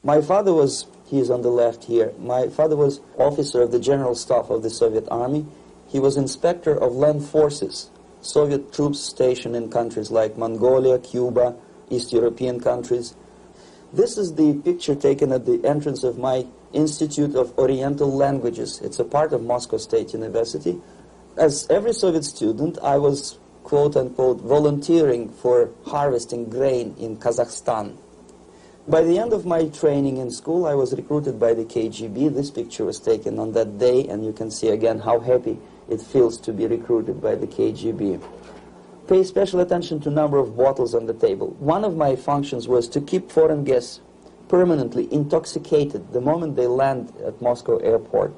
My father was, he is on the left here, my father was officer of the General Staff of the Soviet Army. He was inspector of land forces, Soviet troops stationed in countries like Mongolia, Cuba, East European countries. This is the picture taken at the entrance of my Institute of Oriental Languages. It's a part of Moscow State University. As every Soviet student, I was, quote-unquote, volunteering for harvesting grain in Kazakhstan. By the end of my training in school, I was recruited by the KGB. This picture was taken on that day, and you can see again how happy it feels to be recruited by the KGB. Pay special attention to number of bottles on the table. One of my functions was to keep foreign guests permanently intoxicated the moment they land at Moscow airport.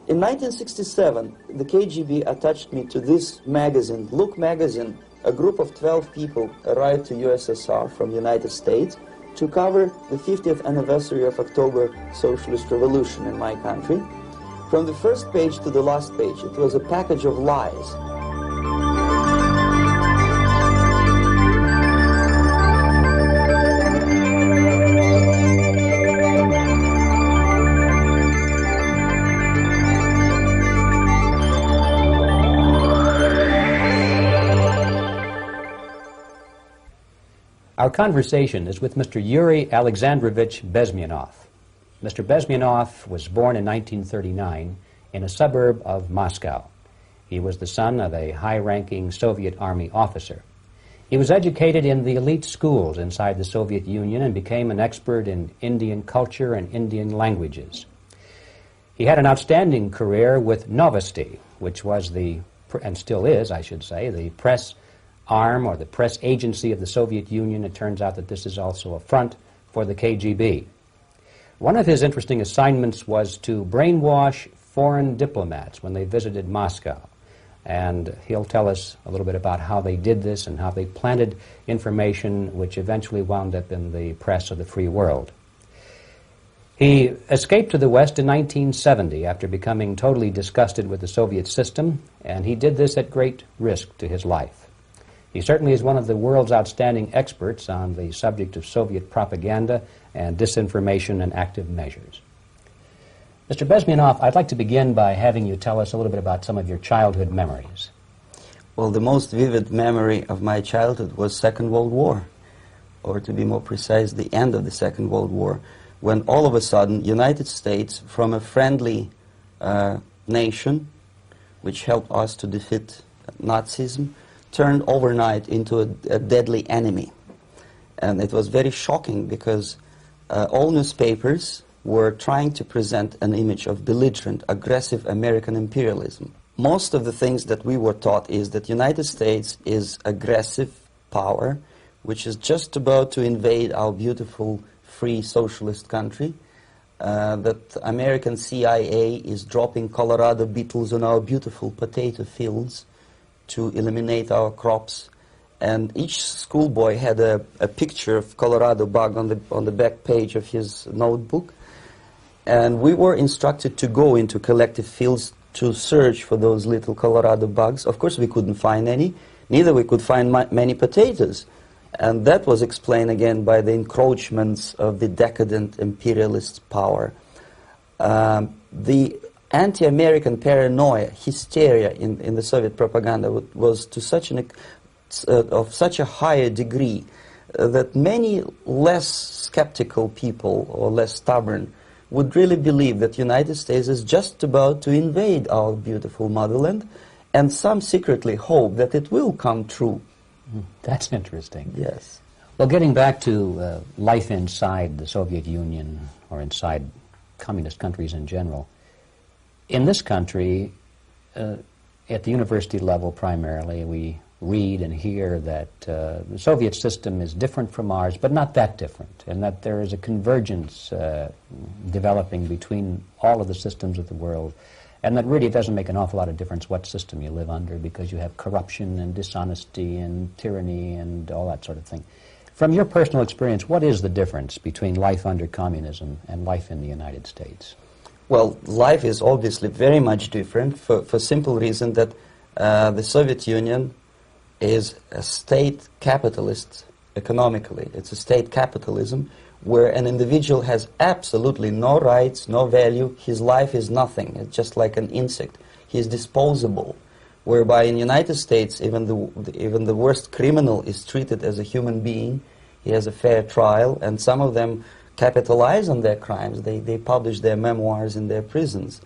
In 1967, the KGB attached me to this magazine, Look magazine. A group of 12 people arrived to USSR from the United States to cover the 50th anniversary of October Socialist Revolution in my country. From the first page to the last page, it was a package of lies. Our conversation is with Mr. Yuri Alexandrovich Bezmenov. Mr. Bezmenov was born in 1939 in a suburb of Moscow. He was the son of a high-ranking Soviet Army officer. He was educated in the elite schools inside the Soviet Union and became an expert in Indian culture and Indian languages. He had an outstanding career with Novosti, which was the, and still is, I should say, the press arm or the press agency of the Soviet Union. It turns out that this is also a front for the KGB. One of his interesting assignments was to brainwash foreign diplomats when they visited Moscow. And he'll tell us a little bit about how they did this and how they planted information which eventually wound up in the press of the free world. He escaped to the West in 1970 after becoming totally disgusted with the Soviet system, and he did this at great risk to his life. He certainly is one of the world's outstanding experts on the subject of Soviet propaganda and disinformation and active measures. Mr. Bezmenov, I'd like to begin by having you tell us a little bit about some of your childhood memories. Well, the most vivid memory of my childhood was Second World War, or to be more precise, the end of the Second World War, when all of a sudden United States, from a friendly nation, which helped us to defeat Nazism, turned overnight into a deadly enemy. And it was very shocking because all newspapers were trying to present an image of belligerent, aggressive American imperialism. Most of the things that we were taught is that United States is aggressive power, which is just about to invade our beautiful, free, socialist country, that American CIA is dropping Colorado beetles on our beautiful potato fields to eliminate our crops, and each schoolboy had a picture of Colorado bug on the back page of his notebook, and we were instructed to go into collective fields to search for those little Colorado bugs. Of course we couldn't find any, neither we could find many potatoes, and that was explained again by the encroachments of the decadent imperialist power. The anti-American paranoia, hysteria in the Soviet propaganda was to such of such a higher degree that many less skeptical people or less stubborn would really believe that the United States is just about to invade our beautiful motherland, and some secretly hope that it will come true. That's interesting. Yes. Well, getting back to life inside the Soviet Union or inside communist countries in general, in this country, at the university level primarily, we read and hear that the Soviet system is different from ours, but not that different, and that there is a convergence developing between all of the systems of the world, and that really it doesn't make an awful lot of difference what system you live under, because you have corruption and dishonesty and tyranny and all that sort of thing. From your personal experience, what is the difference between life under communism and life in the United States? Well, life is obviously very much different for simple reason that the Soviet Union is a state capitalist economically. It's a state capitalism where an individual has absolutely no rights, no value. His life is nothing. It's just like an insect. He is disposable. Whereby in the United States, even the worst criminal is treated as a human being. He has a fair trial, and some of them capitalize on their crimes. They publish their memoirs in their prisons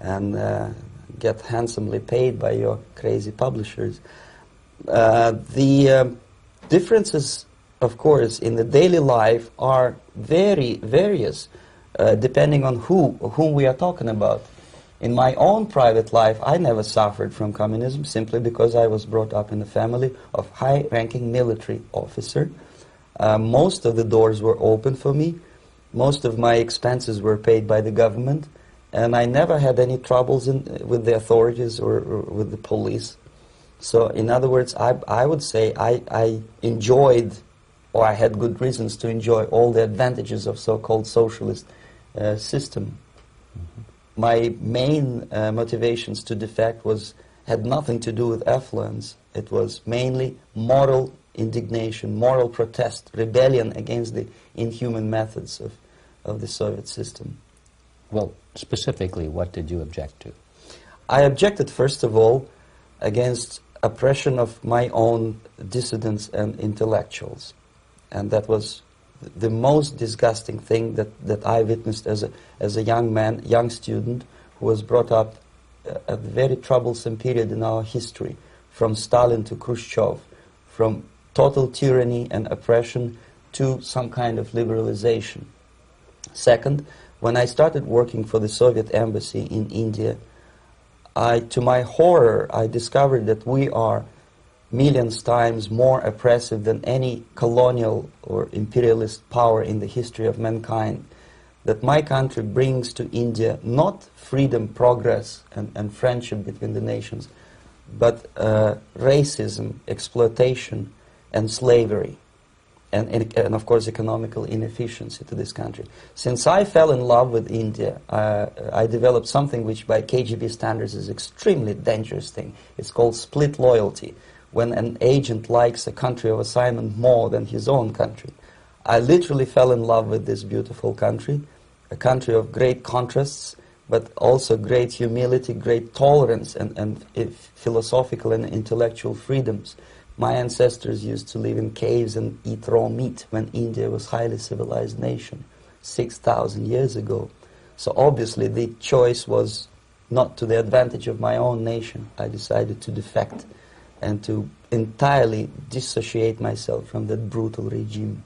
and get handsomely paid by your crazy publishers. The differences, of course, in the daily life are very various, depending on whom we are talking about. In my own private life, I never suffered from communism simply because I was brought up in a family of high-ranking military officer. Most of the doors were open for me. Most of my expenses were paid by the government, and I never had any troubles with the authorities or with the police. So, in other words, I would say I enjoyed, or I had good reasons to enjoy, all the advantages of so-called socialist system. Mm-hmm. My main motivations to defect had nothing to do with affluence. It was mainly moral indignation, moral protest, rebellion against the inhuman methods of the Soviet system. Well, specifically, what did you object to? I objected, first of all, against oppression of my own dissidents and intellectuals. And that was the most disgusting thing that I witnessed as a young man, young student, who was brought up at a very troublesome period in our history, from Stalin to Khrushchev, from total tyranny and oppression to some kind of liberalization. Second, when I started working for the Soviet embassy in India, to my horror, I discovered that we are millions times more oppressive than any colonial or imperialist power in the history of mankind. That my country brings to India not freedom, progress, and friendship between the nations, but racism, exploitation, and slavery, and of course economical inefficiency to this country. Since I fell in love with India, I developed something which by KGB standards is extremely dangerous thing. It's called split loyalty, when an agent likes a country of assignment more than his own country. I literally fell in love with this beautiful country, a country of great contrasts, but also great humility, great tolerance, and philosophical and intellectual freedoms. My ancestors used to live in caves and eat raw meat when India was a highly civilized nation 6,000 years ago. So obviously the choice was not to the advantage of my own nation. I decided to defect and to entirely dissociate myself from that brutal regime.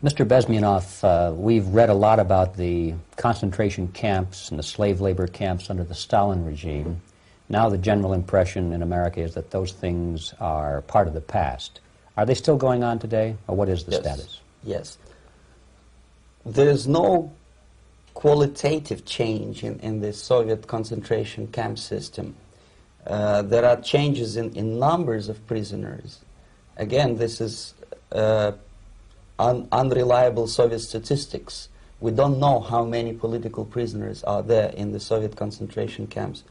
Mr. Bezmenov, we've read a lot about the concentration camps and the slave labor camps under the Stalin regime. Now the general impression in America is that those things are part of the past. Are they still going on today, or what is the status? Yes. There is no qualitative change in the Soviet concentration camp system. There are changes in numbers of prisoners. Again, this is unreliable Soviet statistics. We don't know how many political prisoners are there in the Soviet concentration camps.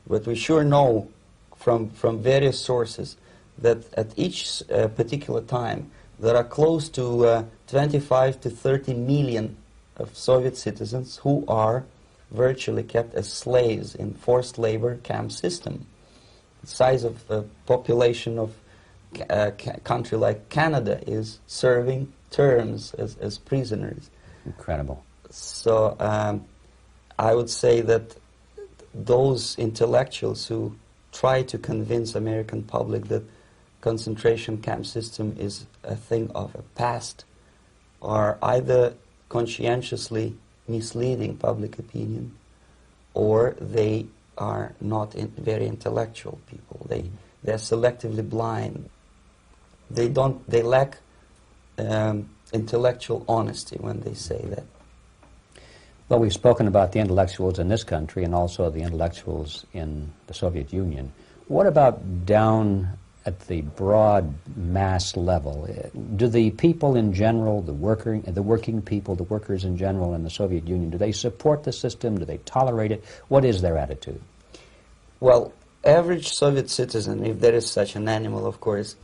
But we sure know from various sources that at each particular time there are close to 25 to 30 million of Soviet citizens who are virtually kept as slaves in forced labor camp system. The size of the population of a country like Canada is serving terms as prisoners. Incredible. So I would say that those intellectuals who try to convince American public that concentration camp system is a thing of a past are either conscientiously misleading public opinion, or they are not very intellectual people. They're selectively blind. They lack intellectual honesty when they say that. Well, we've spoken about the intellectuals in this country and also the intellectuals in the Soviet Union. What about down at the broad mass level? Do the people in general, the working people, the workers in general in the Soviet Union, do they support the system? Do they tolerate it? What is their attitude? Well, average Soviet citizen, if there is such an animal, of course,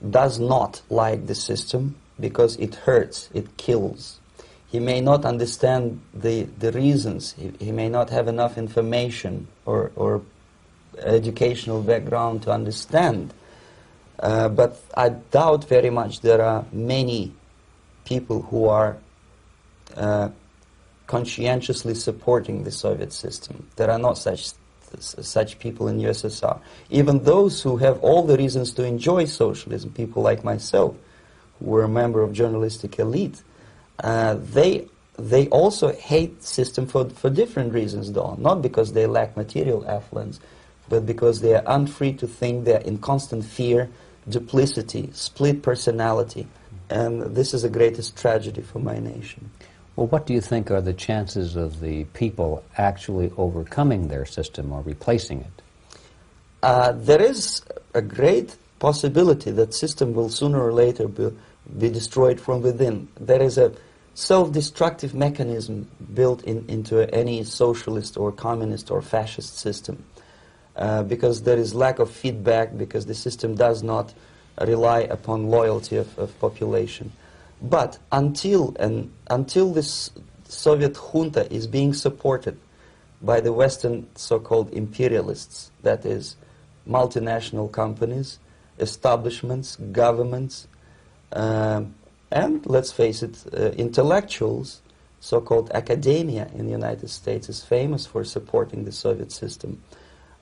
does not like the system because it hurts, it kills. He may not understand the reasons, he may not have enough information or educational background to understand. But I doubt very much there are many people who are conscientiously supporting the Soviet system. There are not such people in USSR. Even those who have all the reasons to enjoy socialism, people like myself, who were a member of journalistic elite, they also hate the system for different reasons, though. Not because they lack material affluence, but because they are unfree to think, they are in constant fear, duplicity, split personality. And this is the greatest tragedy for my nation. Well, what do you think are the chances of the people actually overcoming their system or replacing it? There is a great possibility that system will sooner or later be destroyed from within. There is a self-destructive mechanism built into any socialist or communist or fascist system. Because there is lack of feedback, because the system does not rely upon loyalty of population. But until this Soviet junta is being supported by the Western so-called imperialists, that is, multinational companies, establishments, governments, and let's face it, intellectuals, so-called academia in the United States is famous for supporting the Soviet system.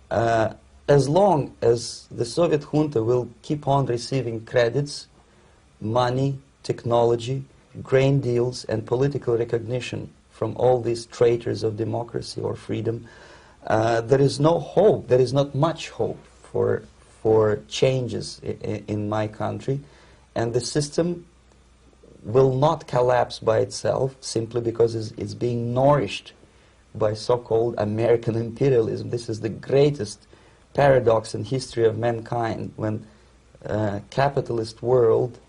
As long as the Soviet junta will keep on receiving credits, money, technology, grain deals, and political recognition from all these traitors of democracy or freedom, there is no hope, there is not much hope for changes in my country, and the system will not collapse by itself simply because it's being nourished by so-called American imperialism. This is the greatest paradox in history of mankind, when capitalist world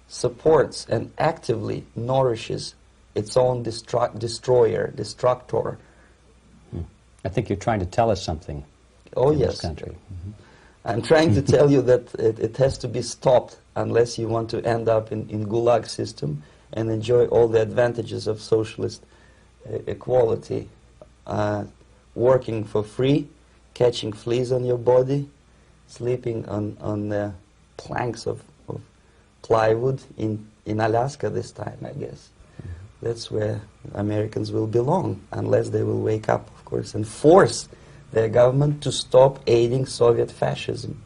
supports and actively nourishes its own destroyer, destructor. I think you're trying to tell us something. Oh, in yes. This country. Mm-hmm. I'm trying to tell you that it has to be stopped unless you want to end up in Gulag system and enjoy all the advantages of socialist equality, working for free, catching fleas on your body, sleeping on the planks of plywood in Alaska this time, I guess. That's where Americans will belong, unless they will wake up, of course, and force their government to stop aiding Soviet fascism.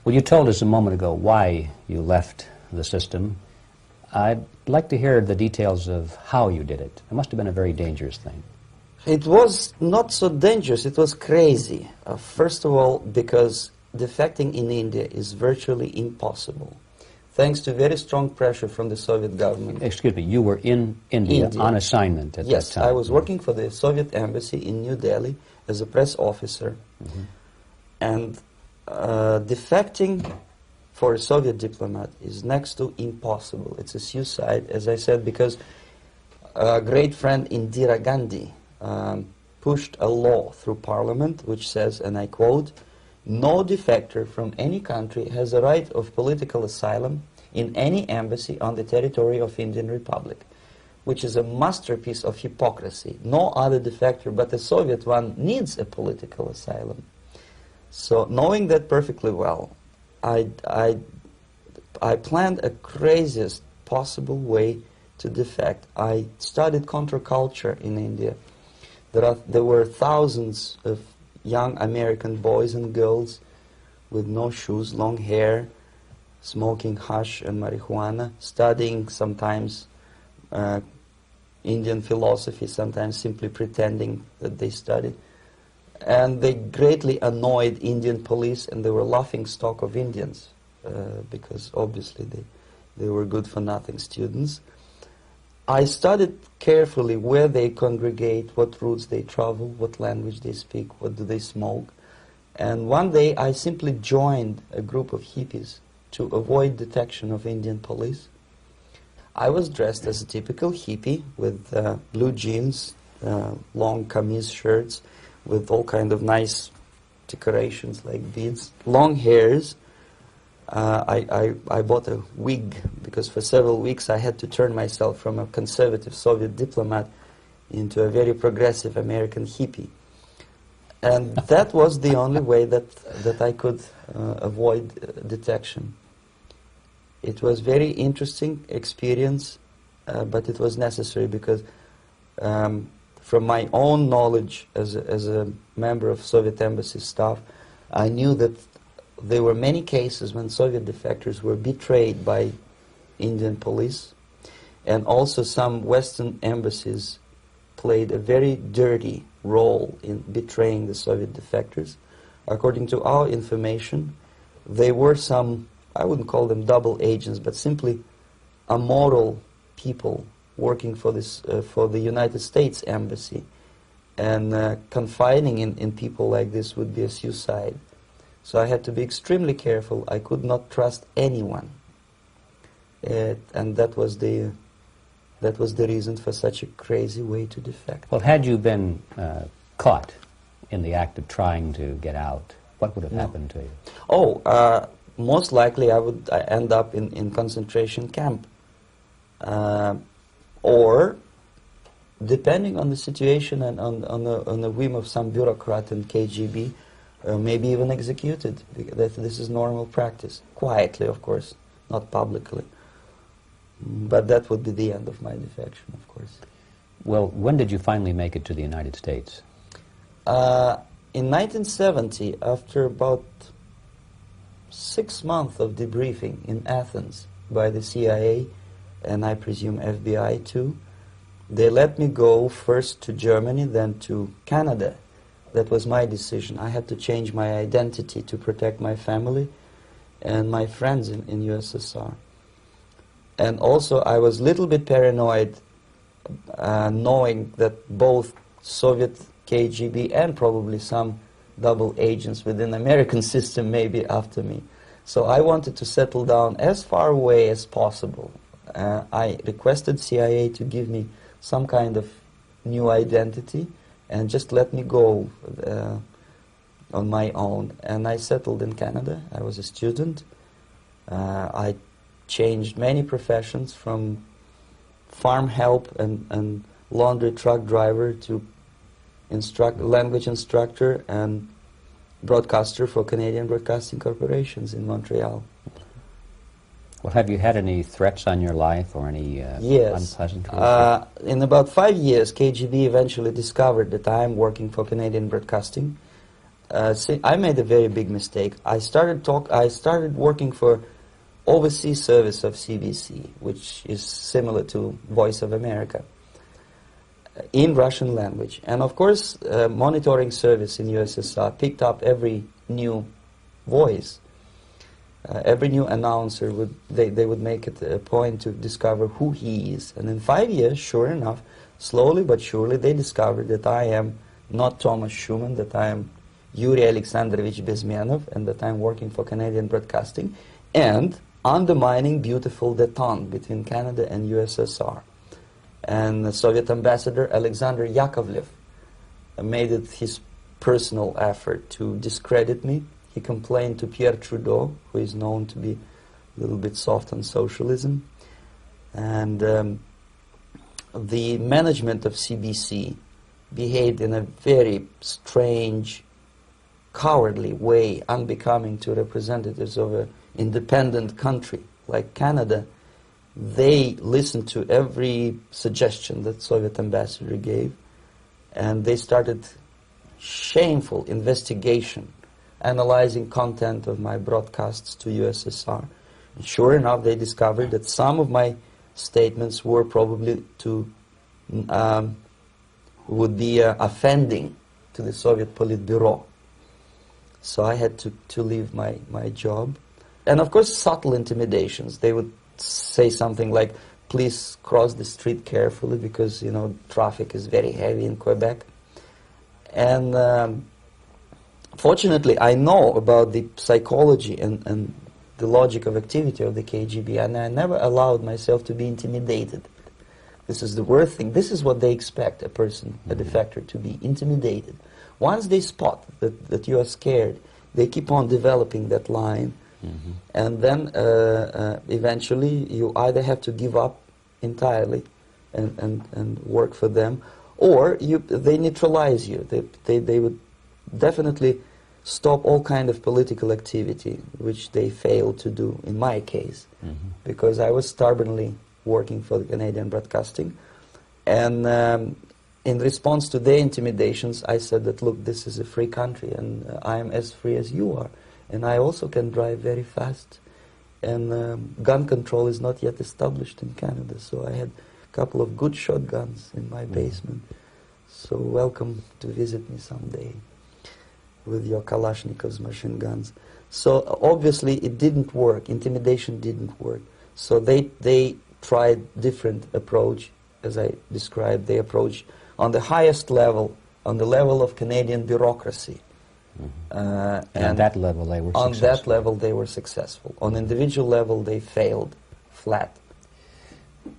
Well, you told us a moment ago why you left the system. I'd like to hear the details of how you did it. It must have been a very dangerous thing. It was not so dangerous, it was crazy. First of all, because defecting in India is virtually impossible, thanks to very strong pressure from the Soviet government. Excuse me, you were in India on assignment at that time. Yes, I was working for the Soviet embassy in New Delhi as a press officer. Mm-hmm. And defecting for a Soviet diplomat is next to impossible. It's a suicide, as I said, because a great friend Indira Gandhi pushed a law through parliament which says, and I quote, "No defector from any country has a right of political asylum in any embassy on the territory of Indian Republic," which is a masterpiece of hypocrisy. No other defector but the Soviet one needs a political asylum. So knowing that perfectly well, I planned a craziest possible way to defect. I studied counterculture in India. There were thousands of young American boys and girls with no shoes, long hair, smoking hash and marijuana, studying sometimes Indian philosophy, sometimes simply pretending that they studied. And they greatly annoyed Indian police, and they were laughing stock of Indians because obviously they were good-for-nothing students. I studied carefully where they congregate, what routes they travel, what language they speak, what do they smoke. And one day I simply joined a group of hippies to avoid detection of Indian police. I was dressed as a typical hippie with blue jeans, long camise shirts, with all kind of nice decorations like beads, long hairs, I bought a wig because for several weeks I had to turn myself from a conservative Soviet diplomat into a very progressive American hippie. And that was the only way that I could avoid detection. It was very interesting experience, but it was necessary because from my own knowledge as a member of Soviet embassy staff, I knew that there were many cases when Soviet defectors were betrayed by Indian police, and also some Western embassies played a very dirty role in betraying the Soviet defectors. According to our information, they were some, I wouldn't call them double agents, but simply amoral people working for this for the United States embassy, and confiding in people like this would be a suicide. So I had to be extremely careful. I could not trust anyone, and that was the reason for such a crazy way to defect. Well, had you been caught in the act of trying to get out, what would have happened to you? Oh, most likely I would end up in concentration camp, or depending on the situation and on the whim of some bureaucrat in KGB, maybe even executed. This is normal practice, quietly, of course, not publicly. But that would be the end of my defection, of course. Well, when did you finally make it to the United States? In 1970, after about 6 months of debriefing in Athens by the CIA, and I presume FBI too, they let me go first to Germany, then to Canada. That was my decision. I had to change my identity to protect my family and my friends in USSR. And also I was a little bit paranoid, knowing that both Soviet KGB and probably some double agents within the American system may be after me. So I wanted to settle down as far away as possible. I requested CIA to give me some kind of new identity and just let me go on my own. And I settled in Canada. I was a student. I changed many professions, from farm help and laundry truck driver to language instructor and broadcaster for Canadian Broadcasting Corporations in Montreal. Well, have you had any threats on your life or any yes. unpleasant in about 5 years, KGB eventually discovered that I am working for Canadian Broadcasting. I made a very big mistake. I started working for overseas service of CBC, which is similar to Voice of America, in Russian language. And of course, monitoring service in USSR picked up every new voice. Every new announcer they would make it a point to discover who he is. And in 5 years, sure enough, slowly but surely, they discovered that I am not Thomas Schumann, that I am Yuri Alexandrovich Bezmenov, and that I'm working for Canadian Broadcasting, and undermining beautiful détente between Canada and USSR. And the Soviet ambassador Alexander Yakovlev made it his personal effort to discredit me. He complained to Pierre Trudeau, who is known to be a little bit soft on socialism. And the management of CBC behaved in a very strange, cowardly way, unbecoming to representatives of an independent country like Canada. They listened to every suggestion that Soviet ambassador gave, and they started shameful investigation, analyzing content of my broadcasts to USSR. And sure enough, they discovered that some of my statements were probably would be offending to the Soviet Politburo. So I had to leave my job. And of course, subtle intimidations. They would say something like, please cross the street carefully because, you know, traffic is very heavy in Quebec. And fortunately, I know about the psychology and the logic of activity of the KGB, and I never allowed myself to be intimidated. This is the worst thing. This is what they expect a person, a defector, to be intimidated. Once they spot that you are scared, they keep on developing that line And then eventually you either have to give up entirely and work for them, or they neutralize you. They would definitely stop all kind of political activity, which they failed to do in my case, because I was stubbornly working for the Canadian Broadcasting. And in response to their intimidations, I said that, look, this is a free country, and I am as free as you are. And I also can drive very fast. And gun control is not yet established in Canada, so I had a couple of good shotguns in my basement. So welcome to visit me someday with your Kalashnikovs machine guns. So obviously it didn't work. Intimidation didn't work. So they tried different approach, as I described. They approached on the highest level, on the level of Canadian bureaucracy. And at that level they were successful. successful. On that level they were successful. On individual level they failed flat.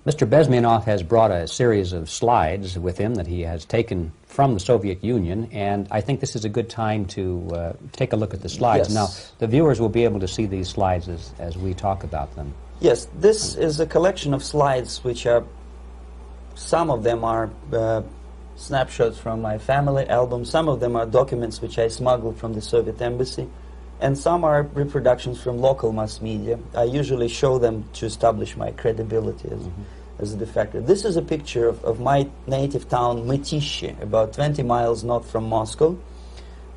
Mr. Bezmenov has brought a series of slides with him that he has taken from the Soviet Union, and I think this is a good time to take a look at the slides. Yes. Now, the viewers will be able to see these slides as we talk about them. Yes, this is a collection of slides which are, some of them are snapshots from my family album, some of them are documents which I smuggled from the Soviet embassy, and some are reproductions from local mass media. I usually show them to establish my credibility as a defector. This is a picture of my native town, Mytishi, about 20 miles north from Moscow.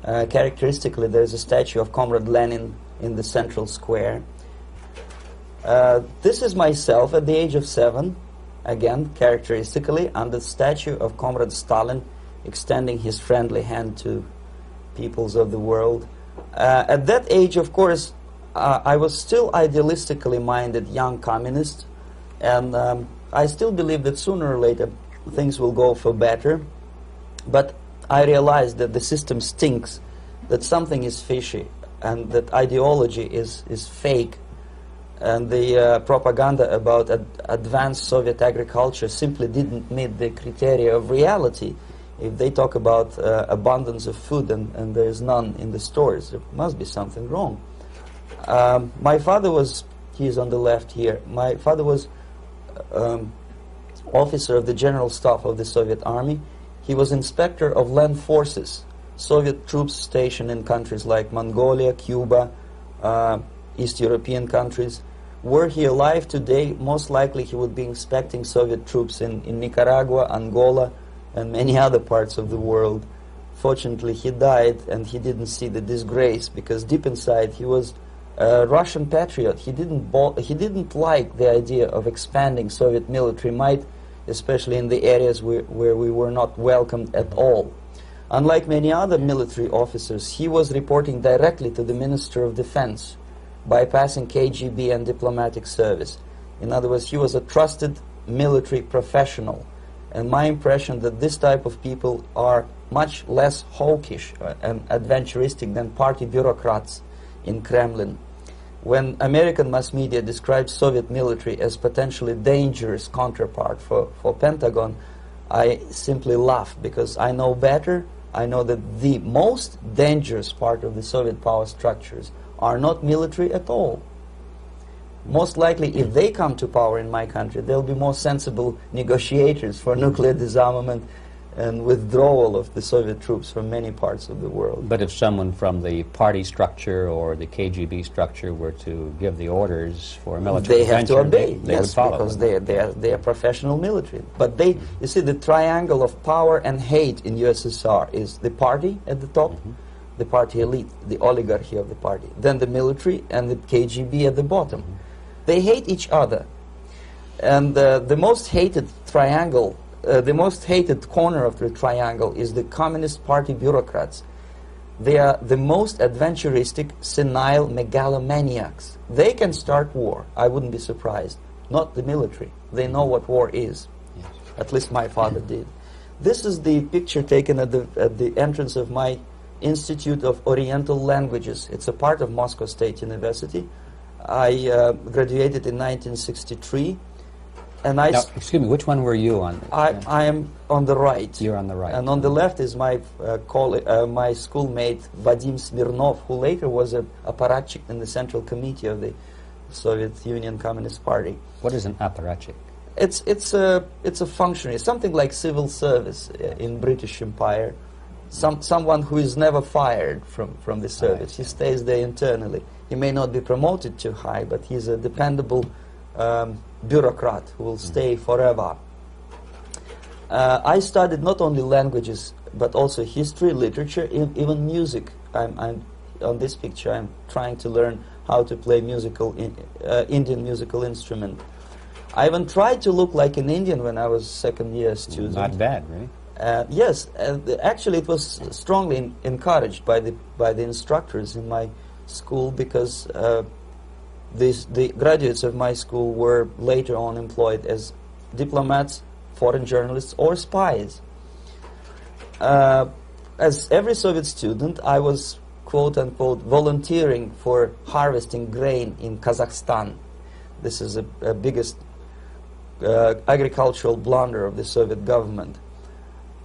Characteristically, there's a statue of Comrade Lenin in the central square. This is myself at the age of 7, again, characteristically, under the statue of Comrade Stalin, extending his friendly hand to peoples of the world. At that age, of course, I was still idealistically minded young communist, and I still believe that sooner or later things will go for better. But I realized that the system stinks, that something is fishy, and that ideology is fake. And the propaganda about advanced Soviet agriculture simply didn't meet the criteria of reality. If they talk about abundance of food and there is none in the stores, there must be something wrong. My father was, he's on the left here, my father was officer of the General Staff of the Soviet Army. He was inspector of land forces, Soviet troops stationed in countries like Mongolia, Cuba, East European countries. Were he alive today, most likely he would be inspecting Soviet troops in Nicaragua, Angola, and many other parts of the world. Fortunately, he died, and he didn't see the disgrace, because deep inside he was a Russian patriot. He didn't like the idea of expanding Soviet military might, especially in the areas where we were not welcomed at all. Unlike many other military officers, he was reporting directly to the Minister of Defense, bypassing KGB and diplomatic service. In other words, he was a trusted military professional. And my impression that this type of people are much less hawkish and adventuristic than party bureaucrats in Kremlin. When American mass media describes Soviet military as potentially dangerous counterpart for Pentagon, I simply laugh, because I know better. I know that the most dangerous part of the Soviet power structures are not military at all. Most likely, if they come to power in my country, they'll be more sensible negotiators for nuclear disarmament and withdrawal of the Soviet troops from many parts of the world. But if someone from the party structure or the KGB structure were to give the orders for a military intervention, they have to obey, they would follow, because they are professional military. But they, you see, the triangle of power and hate in USSR is the party at the top, the party elite, the oligarchy of the party, then the military and the KGB at the bottom. They hate each other, and the most hated triangle, the most hated corner of the triangle is the Communist Party bureaucrats. They are the most adventuristic, senile megalomaniacs. They can start war, I wouldn't be surprised. Not the military. They know what war is. Yes. At least my father did. This is the picture taken at the entrance of my Institute of Oriental Languages. It's a part of Moscow State University. I graduated in 1963. And now, excuse me, which one were you on? I am on the right. You're on the right. And on the left is my my schoolmate Vadim Smirnov, who later was a apparatchik in the Central Committee of the Soviet Union Communist Party. What is an apparatchik? It's a functionary, something like civil service in British Empire. Someone who is never fired from the service. He stays there internally. He may not be promoted too high, but he's a dependable bureaucrat who will stay forever. I studied not only languages, but also history, literature, even music. I'm on this picture, I'm trying to learn how to play Indian musical instrument. I even tried to look like an Indian when I was second-year student. Not bad, really. Yes, actually it was strongly encouraged by the instructors in my school, because the graduates of my school were later on employed as diplomats, foreign journalists, or spies. As every Soviet student, I was quote-unquote volunteering for harvesting grain in Kazakhstan. This is a biggest agricultural blunder of the Soviet government.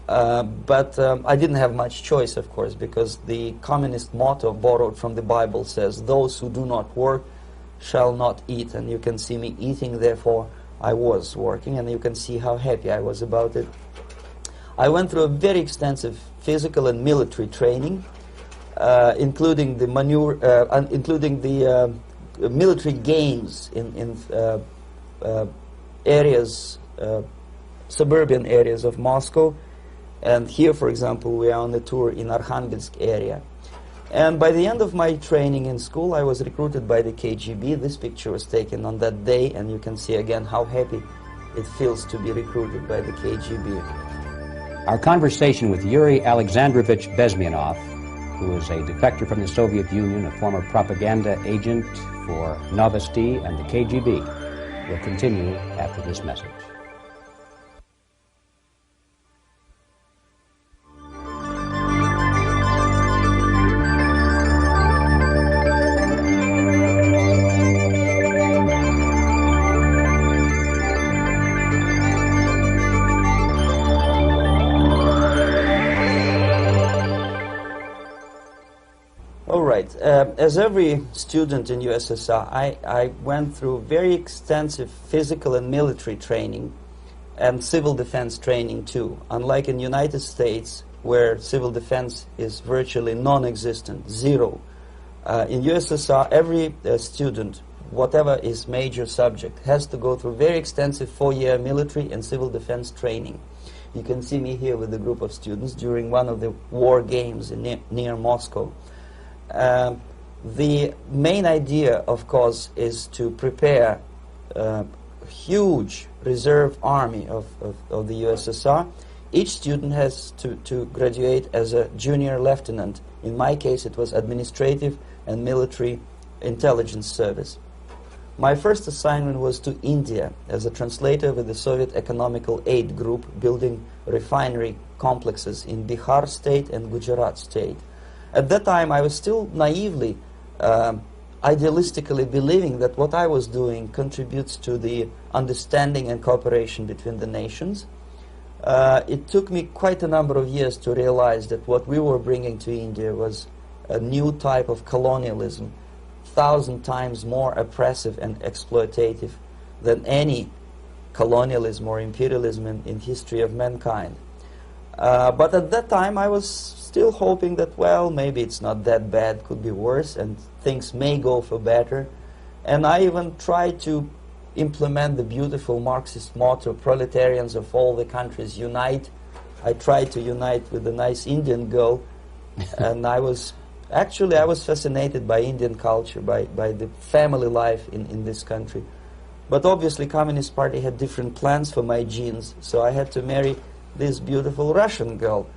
But I didn't have much choice, of course, because the communist motto borrowed from the Bible says, "Those who do not work shall not eat." And you can see me eating, therefore I was working, and you can see how happy I was about it. I went through a very extensive physical and military training, including the military games in areas, suburban areas of Moscow. And here, for example, we are on a tour in Arkhangelsk area. And by the end of my training in school, I was recruited by the KGB. This picture was taken on that day, and you can see again how happy it feels to be recruited by the KGB. Our conversation with Yuri Alexandrovich Bezmenov, who is a defector from the Soviet Union, a former propaganda agent for Novosti and the KGB, will continue after this message. As every student in USSR, I went through very extensive physical and military training and civil defense training too. Unlike in the United States, where civil defense is virtually non-existent, zero. In USSR, every student, whatever his major subject, has to go through very extensive 4-year military and civil defense training. You can see me here with a group of students during one of the war games near Moscow. The main idea, of course, is to prepare a huge reserve army of the USSR. Each student has to graduate as a junior lieutenant. In my case, it was administrative and military intelligence service. My first assignment was to India as a translator with the Soviet Economical Aid Group, building refinery complexes in Bihar state and Gujarat state. At that time, I was still naively, idealistically believing that what I was doing contributes to the understanding and cooperation between the nations. It took me quite a number of years to realize that what we were bringing to India was a new type of colonialism, 1,000 times more oppressive and exploitative than any colonialism or imperialism in history of mankind. But at that time, I was still hoping that, well, maybe it's not that bad, could be worse, and things may go for better. And I even tried to implement the beautiful Marxist motto, proletarians of all the countries unite. I tried to unite with a nice Indian girl, and I was fascinated by Indian culture, by the family life in this country. But obviously, Communist Party had different plans for my genes, so I had to marry this beautiful Russian girl.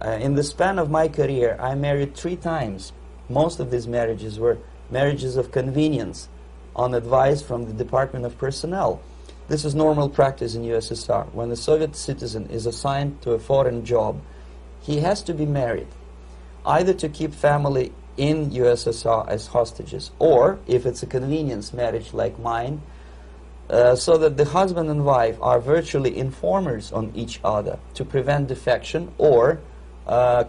In the span of my career, I married 3 times. Most of these marriages were marriages of convenience, on advice from the Department of Personnel. This is normal practice in USSR. When a Soviet citizen is assigned to a foreign job, he has to be married, either to keep family in USSR as hostages, or, if it's a convenience marriage like mine, so that the husband and wife are virtually informers on each other to prevent defection or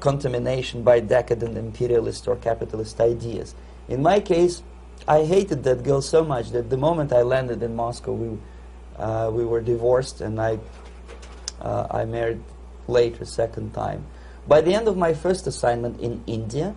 contamination by decadent imperialist or capitalist ideas. In my case, I hated that girl so much that the moment I landed in Moscow, we were divorced, and I married later, second time. By the end of my first assignment in India,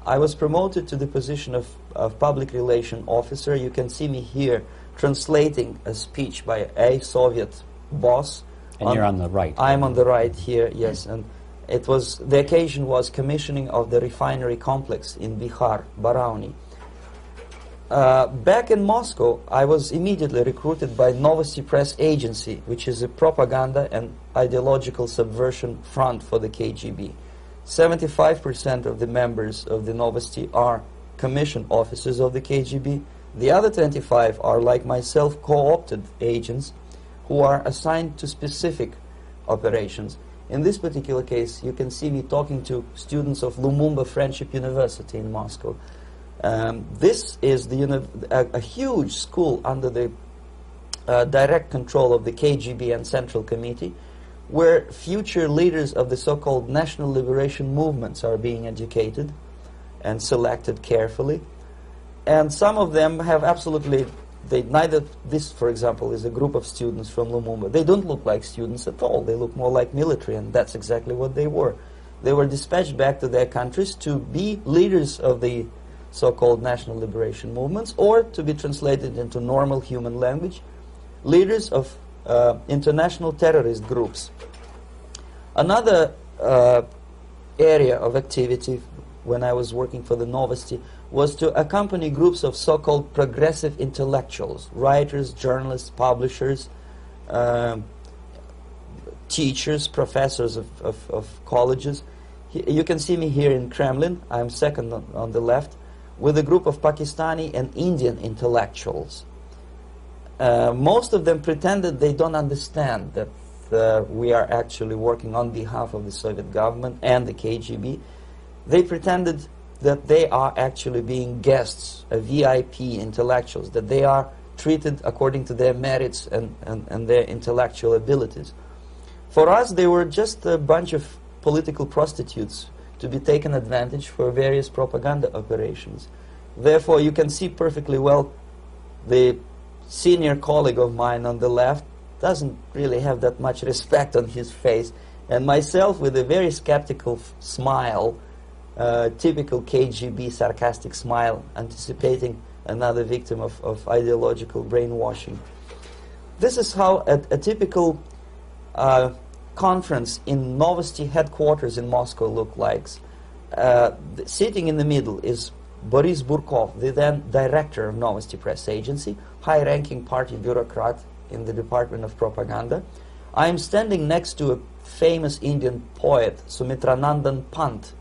I was promoted to the position of public relation officer. You can see me here translating a speech by a Soviet boss. And you're on the right. I'm on the right here, yes. And it was, the occasion was commissioning of the refinery complex in Bihar, Barauni. Back in Moscow, I was immediately recruited by Novosti Press Agency, which is a propaganda and ideological subversion front for the KGB. 75% of the members of the Novosti are commissioned officers of the KGB. The other 25 are, like myself, co-opted agents who are assigned to specific operations. In this particular case, you can see me talking to students of Lumumba Friendship University in Moscow. This is a huge school under the direct control of the KGB and Central Committee, where future leaders of the so-called national liberation movements are being educated and selected carefully. And some of them have absolutely, this, for example, is a group of students from Lumumba. They don't look like students at all. They look more like military, and that's exactly what they were. They were dispatched back to their countries to be leaders of the so-called national liberation movements, or to be translated into normal human language, leaders of international terrorist groups. Another area of activity when I was working for the Novosti was to accompany groups of so-called progressive intellectuals, writers, journalists, publishers, teachers, professors of colleges. You can see me here in Kremlin. I'm second on the left, with a group of Pakistani and Indian intellectuals. Most of them pretended they don't understand that we are actually working on behalf of the Soviet government and the KGB. They pretended that they are actually being guests, VIP intellectuals, that they are treated according to their merits and their intellectual abilities. For us, they were just a bunch of political prostitutes to be taken advantage for various propaganda operations. Therefore, you can see perfectly well the senior colleague of mine on the left doesn't really have that much respect on his face, and myself with a very skeptical smile, typical KGB sarcastic smile, anticipating another victim of ideological brainwashing. This is how a typical conference in Novosti headquarters in Moscow looked like. Sitting in the middle is Boris Burkov, the then director of Novosti Press Agency, high-ranking party bureaucrat in the Department of Propaganda. I am standing next to a famous Indian poet, Sumitranandan Pant.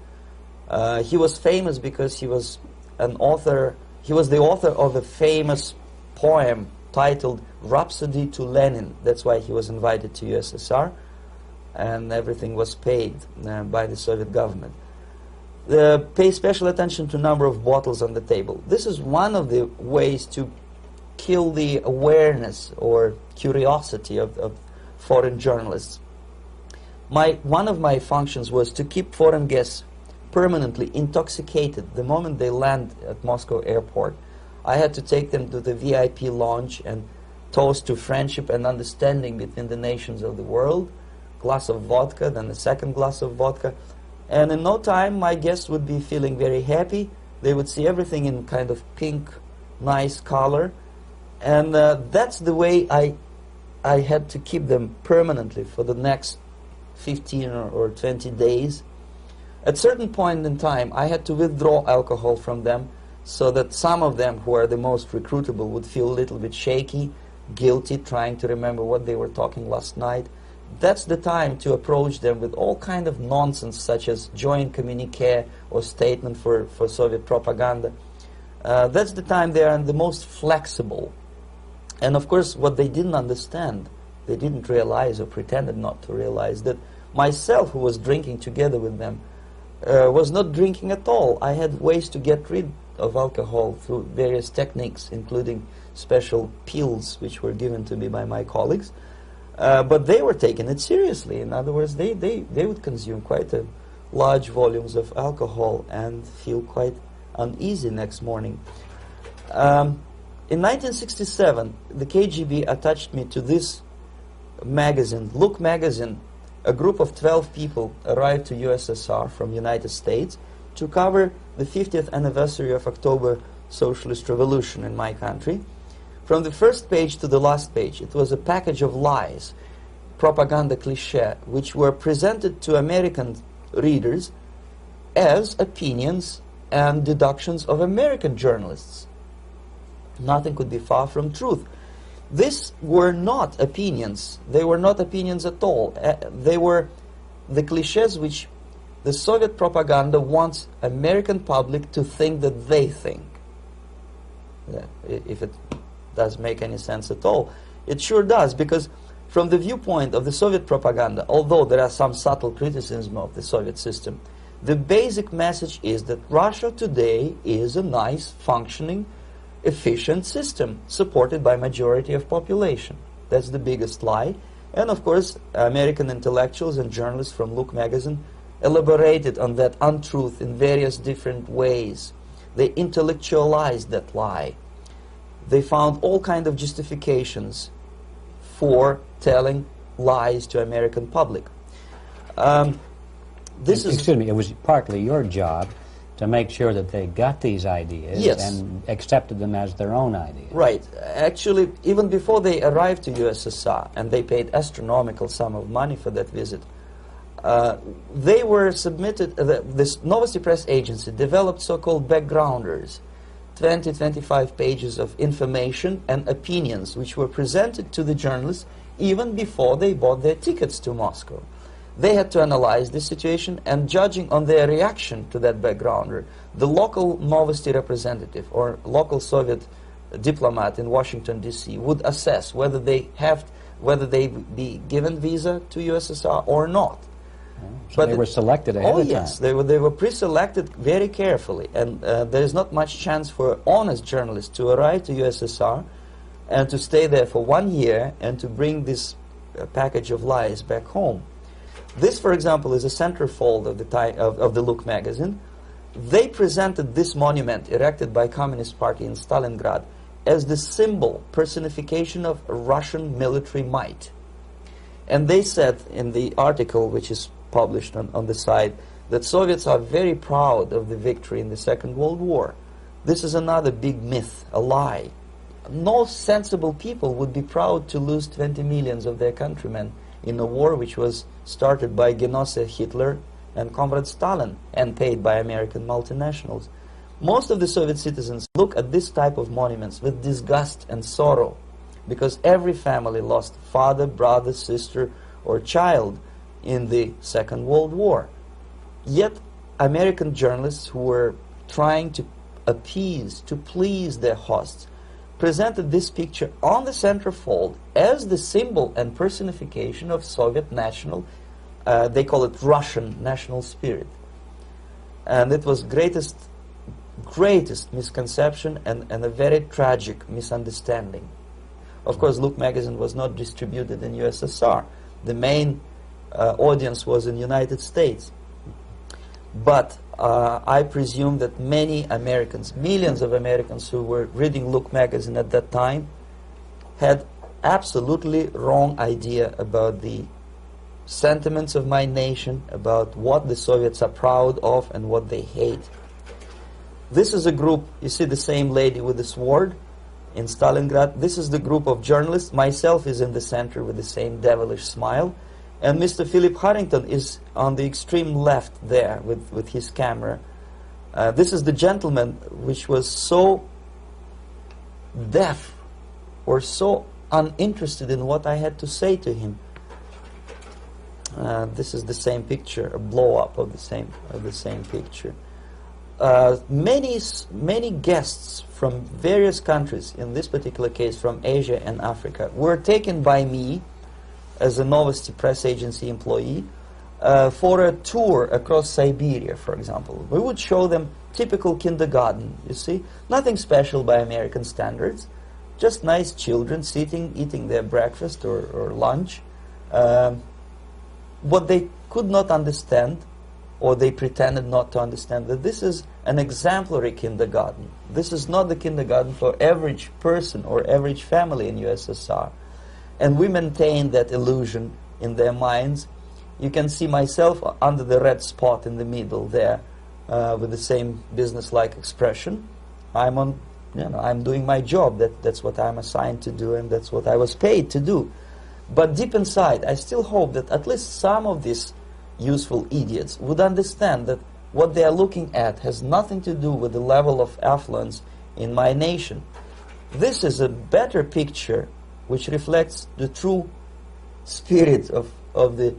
He was famous because he was an author. He was the author of a famous poem titled Rhapsody to Lenin. That's why he was invited to USSR, and everything was paid by the Soviet government. Pay special attention to number of bottles on the table. This is one of the ways to kill the awareness or curiosity of foreign journalists. One of my functions was to keep foreign guests permanently intoxicated the moment they land at Moscow airport. I had to take them to the VIP lounge and toast to friendship and understanding between the nations of the world. Glass of vodka, then a second glass of vodka. And in no time, my guests would be feeling very happy. They would see everything in kind of pink, nice color. And that's the way I had to keep them permanently for the next 15 or 20 days. At a certain point in time, I had to withdraw alcohol from them so that some of them who are the most recruitable would feel a little bit shaky, guilty, trying to remember what they were talking last night. That's the time to approach them with all kind of nonsense, such as joint communique or statement for Soviet propaganda. That's the time they are the most flexible. And of course, what they didn't understand, they didn't realize or pretended not to realize, that myself, who was drinking together with them, was not drinking at all. I had ways to get rid of alcohol through various techniques, including special pills which were given to me by my colleagues. But they were taking it seriously. In other words, they would consume quite large volumes of alcohol and feel quite uneasy next morning. In 1967, the KGB attached me to this magazine, Look magazine. A group of 12 people arrived to USSR from United States to cover the 50th anniversary of October Socialist Revolution in my country. From the first page to the last page, it was a package of lies, propaganda cliché, which were presented to American readers as opinions and deductions of American journalists. Nothing could be far from truth. These were not opinions. They were not opinions at all. They were the clichés which the Soviet propaganda wants American public to think that they think. If it does make any sense at all. It sure does, because from the viewpoint of the Soviet propaganda, although there are some subtle criticisms of the Soviet system, the basic message is that Russia today is a nice, functioning, efficient system supported by majority of population. That's the biggest lie. And of course, American intellectuals and journalists from Look magazine elaborated on that untruth in various different ways. They intellectualized that lie. They found all kinds of justifications for telling lies to American public. Excuse me, it was partly your job to make sure that they got these ideas, yes, and accepted them as their own ideas. Right. Actually, even before they arrived to USSR, and they paid astronomical sum of money for that visit, they were submitted, this Novosti Press Agency developed so-called backgrounders, 20-25 pages of information and opinions which were presented to the journalists even before they bought their tickets to Moscow. They had to analyze the situation, and judging on their reaction to that backgrounder, the local Novosti representative or local Soviet diplomat in Washington, D.C. would assess whether they be given visa to USSR or not. So but they were selected ahead of time. Yes, they were pre-selected very carefully, and there is not much chance for honest journalists to arrive to USSR and to stay there for 1 year and to bring this package of lies back home. This, for example, is a centerfold of the Look magazine. They presented this monument erected by Communist Party in Stalingrad as the symbol, personification of Russian military might. And they said in the article, which is published on the site, that Soviets are very proud of the victory in the Second World War. This is another big myth, a lie. No sensible people would be proud to lose 20 millions of their countrymen in a war which was started by Genoese Hitler and Comrade Stalin and paid by American multinationals. Most of the Soviet citizens look at this type of monuments with disgust and sorrow, because every family lost father, brother, sister, or child in the Second World War. Yet American journalists who were trying to appease, to please their hosts, presented this picture on the centerfold as the symbol and personification of Soviet national, they call it Russian national spirit. And it was greatest misconception and a very tragic misunderstanding. Of course, Look magazine was not distributed in USSR. The main audience was in the United States. But I presume that many Americans, millions of Americans who were reading Look magazine at that time, had absolutely wrong idea about the sentiments of my nation, about what the Soviets are proud of and what they hate. This is a group, you see the same lady with the sword in Stalingrad. This is the group of journalists. Myself is in the center with the same devilish smile. And Mr. Philip Harrington is on the extreme left there with his camera. This is the gentleman which was so deaf or so uninterested in what I had to say to him. This is the same picture, a blow-up of the same picture. Many guests from various countries, in this particular case from Asia and Africa, were taken by me as a Novosti Press Agency employee for a tour across Siberia, for example. We would show them typical kindergarten, you see, nothing special by American standards, just nice children sitting, eating their breakfast or lunch. What they could not understand, or they pretended not to understand, that this is an exemplary kindergarten. This is not the kindergarten for average person or average family in USSR. And we maintain that illusion in their minds. You can see myself under the red spot in the middle there, with the same business-like expression. I'm doing my job. That's what I'm assigned to do, and that's what I was paid to do. But deep inside, I still hope that at least some of these useful idiots would understand that what they are looking at has nothing to do with the level of affluence in my nation. This is a better picture which reflects the true spirit of the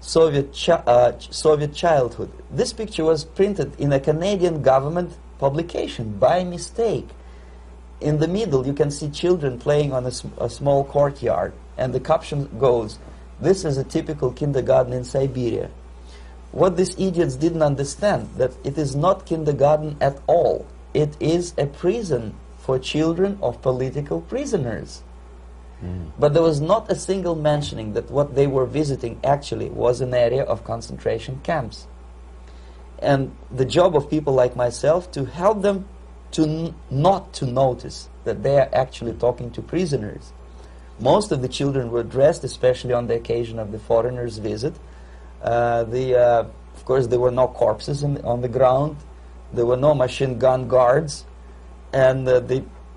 Soviet childhood. This picture was printed in a Canadian government publication by mistake. In the middle you can see children playing on a small courtyard, and the caption goes, "This is a typical kindergarten in Siberia." What these idiots didn't understand, that it is not kindergarten at all. It is a prison for children of political prisoners. But there was not a single mentioning that what they were visiting actually was an area of concentration camps. And the job of people like myself to help them to not to notice that they are actually talking to prisoners. Most of the children were dressed, especially on the occasion of the foreigners' visit. Of course, there were no corpses on the ground. There were no machine gun guards. And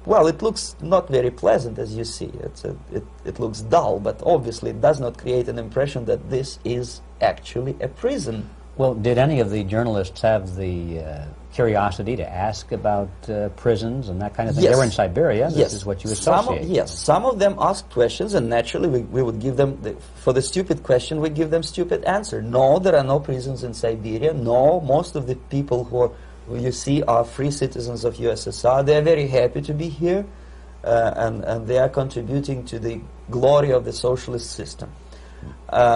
well, it looks not very pleasant, as you see. It looks dull, but obviously it does not create an impression that this is actually a prison. Well, did any of the journalists have the curiosity to ask about prisons and that kind of thing? Yes. They were in Siberia. This Yes. is what you associate. Yes, some of them asked questions, and naturally we would give them, for the stupid question, we give them stupid answer. No, there are no prisons in Siberia. No, most of the people who you see are free citizens of USSR. They are very happy to be here, and they are contributing to the glory of the socialist system.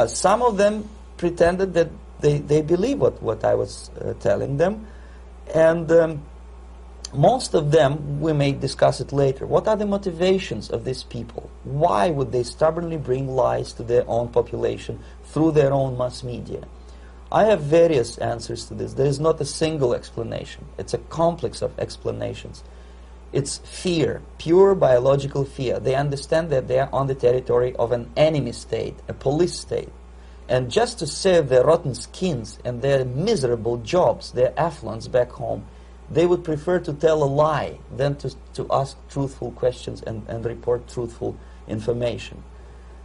Some of them pretended that they believe what I was telling them, and most of them, we may discuss it later, what are the motivations of these people? Why would they stubbornly bring lies to their own population through their own mass media? I have various answers to this. There is not a single explanation. It's a complex of explanations. It's fear, pure biological fear. They understand that they are on the territory of an enemy state, a police state. And just to save their rotten skins and their miserable jobs, their affluence back home, they would prefer to tell a lie than to ask truthful questions and report truthful information.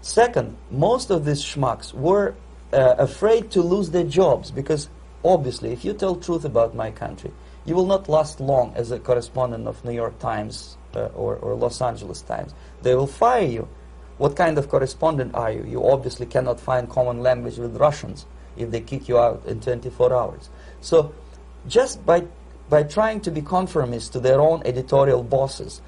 Second, most of these schmucks were afraid to lose their jobs, because obviously if you tell truth about my country, you will not last long as a correspondent of New York Times or Los Angeles Times. They will fire you. What kind of correspondent are you? You obviously cannot find common language with Russians if they kick you out in 24 hours. So just by trying to be conformist to their own editorial bosses,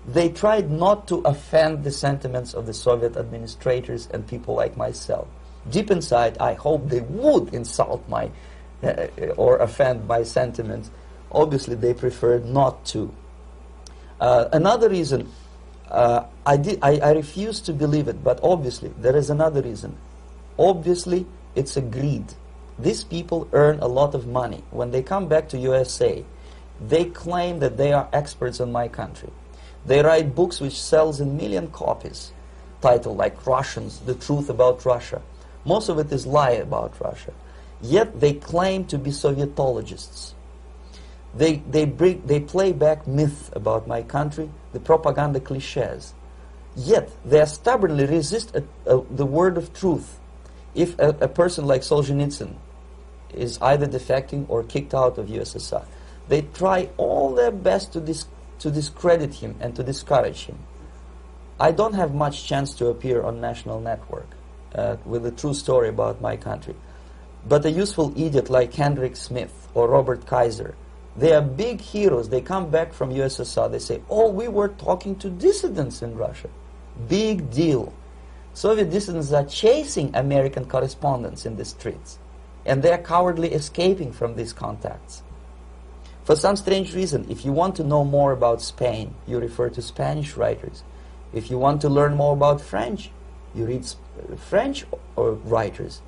they tried not to offend the sentiments of the Soviet administrators and people like myself. Deep inside, I hope they would insult my or offend my sentiments. Obviously, they preferred not to. Another reason, I refuse to believe it, but obviously there is another reason. Obviously, it's a greed. These people earn a lot of money. When they come back to USA, they claim that they are experts in my country. They write books which sells in million copies, titled like Russians, The Truth About Russia. Most of it is lie about Russia. Yet they claim to be Sovietologists. They play back myth about my country, the propaganda cliches. Yet they stubbornly resist the word of truth. If a person like Solzhenitsyn is either defecting or kicked out of USSR, they try all their best to discredit him and to discourage him. I don't have much chance to appear on national network with a true story about my country. But a useful idiot like Hendrik Smith or Robert Kaiser, they are big heroes. They come back from USSR. They say, oh, we were talking to dissidents in Russia. Big deal. Soviet dissidents are chasing American correspondents in the streets, and they are cowardly escaping from these contacts. For some strange reason, if you want to know more about Spain, you refer to Spanish writers. If you want to learn more about French, you read French writers.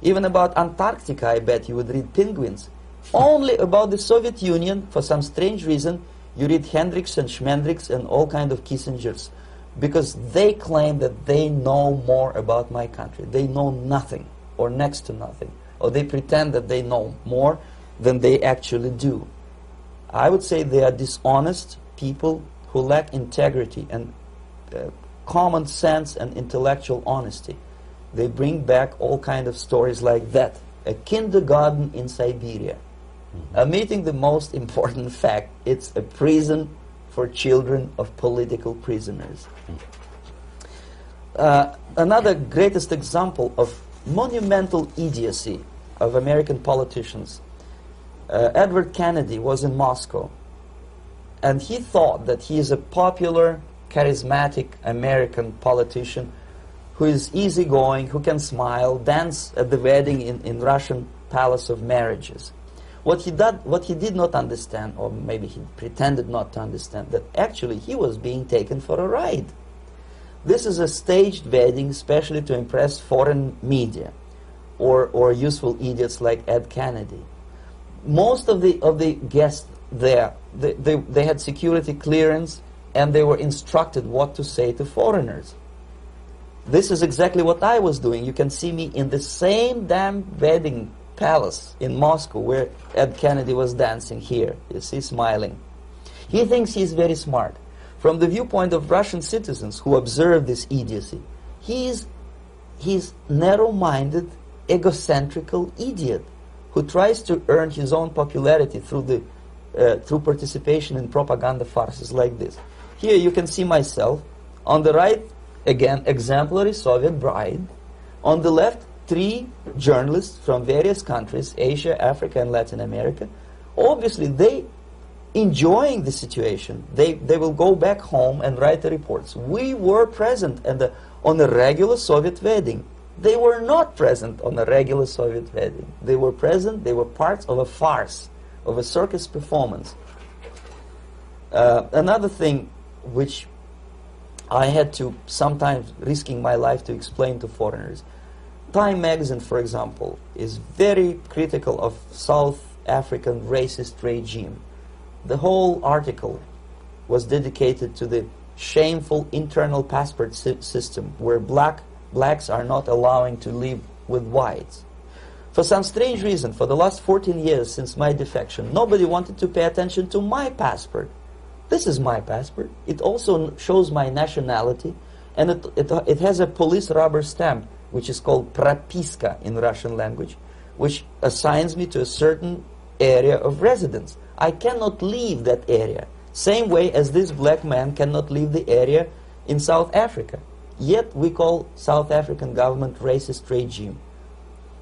Even about Antarctica, I bet you would read Penguins. Only about the Soviet Union, for some strange reason, you read Hendricks and Schmendricks and all kind of Kissingers, because they claim that they know more about my country. They know nothing, or next to nothing, or they pretend that they know more than they actually do. I would say they are dishonest people who lack integrity and common sense and intellectual honesty. They bring back all kind of stories like that. A kindergarten in Siberia. Omitting the most important fact, it's a prison for children of political prisoners. Another greatest example of monumental idiocy of American politicians. Edward Kennedy was in Moscow, and he thought that he is a popular, charismatic American politician who is easygoing, who can smile, dance at the wedding in Russian Palace of Marriages. What he did not understand, or maybe he pretended not to understand, that actually he was being taken for a ride. This is a staged wedding especially to impress foreign media or useful idiots like Ed Kennedy. Most of the guests there, they had security clearance, and they were instructed what to say to foreigners. This is exactly what I was doing. You can see me in the same damn wedding palace in Moscow where Ed Kennedy was dancing here. You see, smiling. He thinks he's very smart. From the viewpoint of Russian citizens who observe this idiocy, he's narrow-minded, egocentrical idiot who tries to earn his own popularity through participation in propaganda farces like this. Here you can see myself. On the right, again, exemplary Soviet bride. On the left, 3 journalists from various countries, Asia, Africa, and Latin America. Obviously, they enjoying the situation. They will go back home and write the reports. We were present on a regular Soviet wedding. They were not present on a regular Soviet wedding. They were present, they were parts of a farce, of a circus performance. Another thing which I had to sometimes risking my life to explain to foreigners. Time magazine, for example, is very critical of South African racist regime. The whole article was dedicated to the shameful internal passport system where blacks are not allowing to live with whites. For some strange reason, for the last 14 years since my defection, nobody wanted to pay attention to my passport. This is my passport. It also shows my nationality, and it has a police rubber stamp, which is called propiska in Russian language, which assigns me to a certain area of residence. I cannot leave that area, same way as this black man cannot leave the area in South Africa. Yet we call South African government racist regime.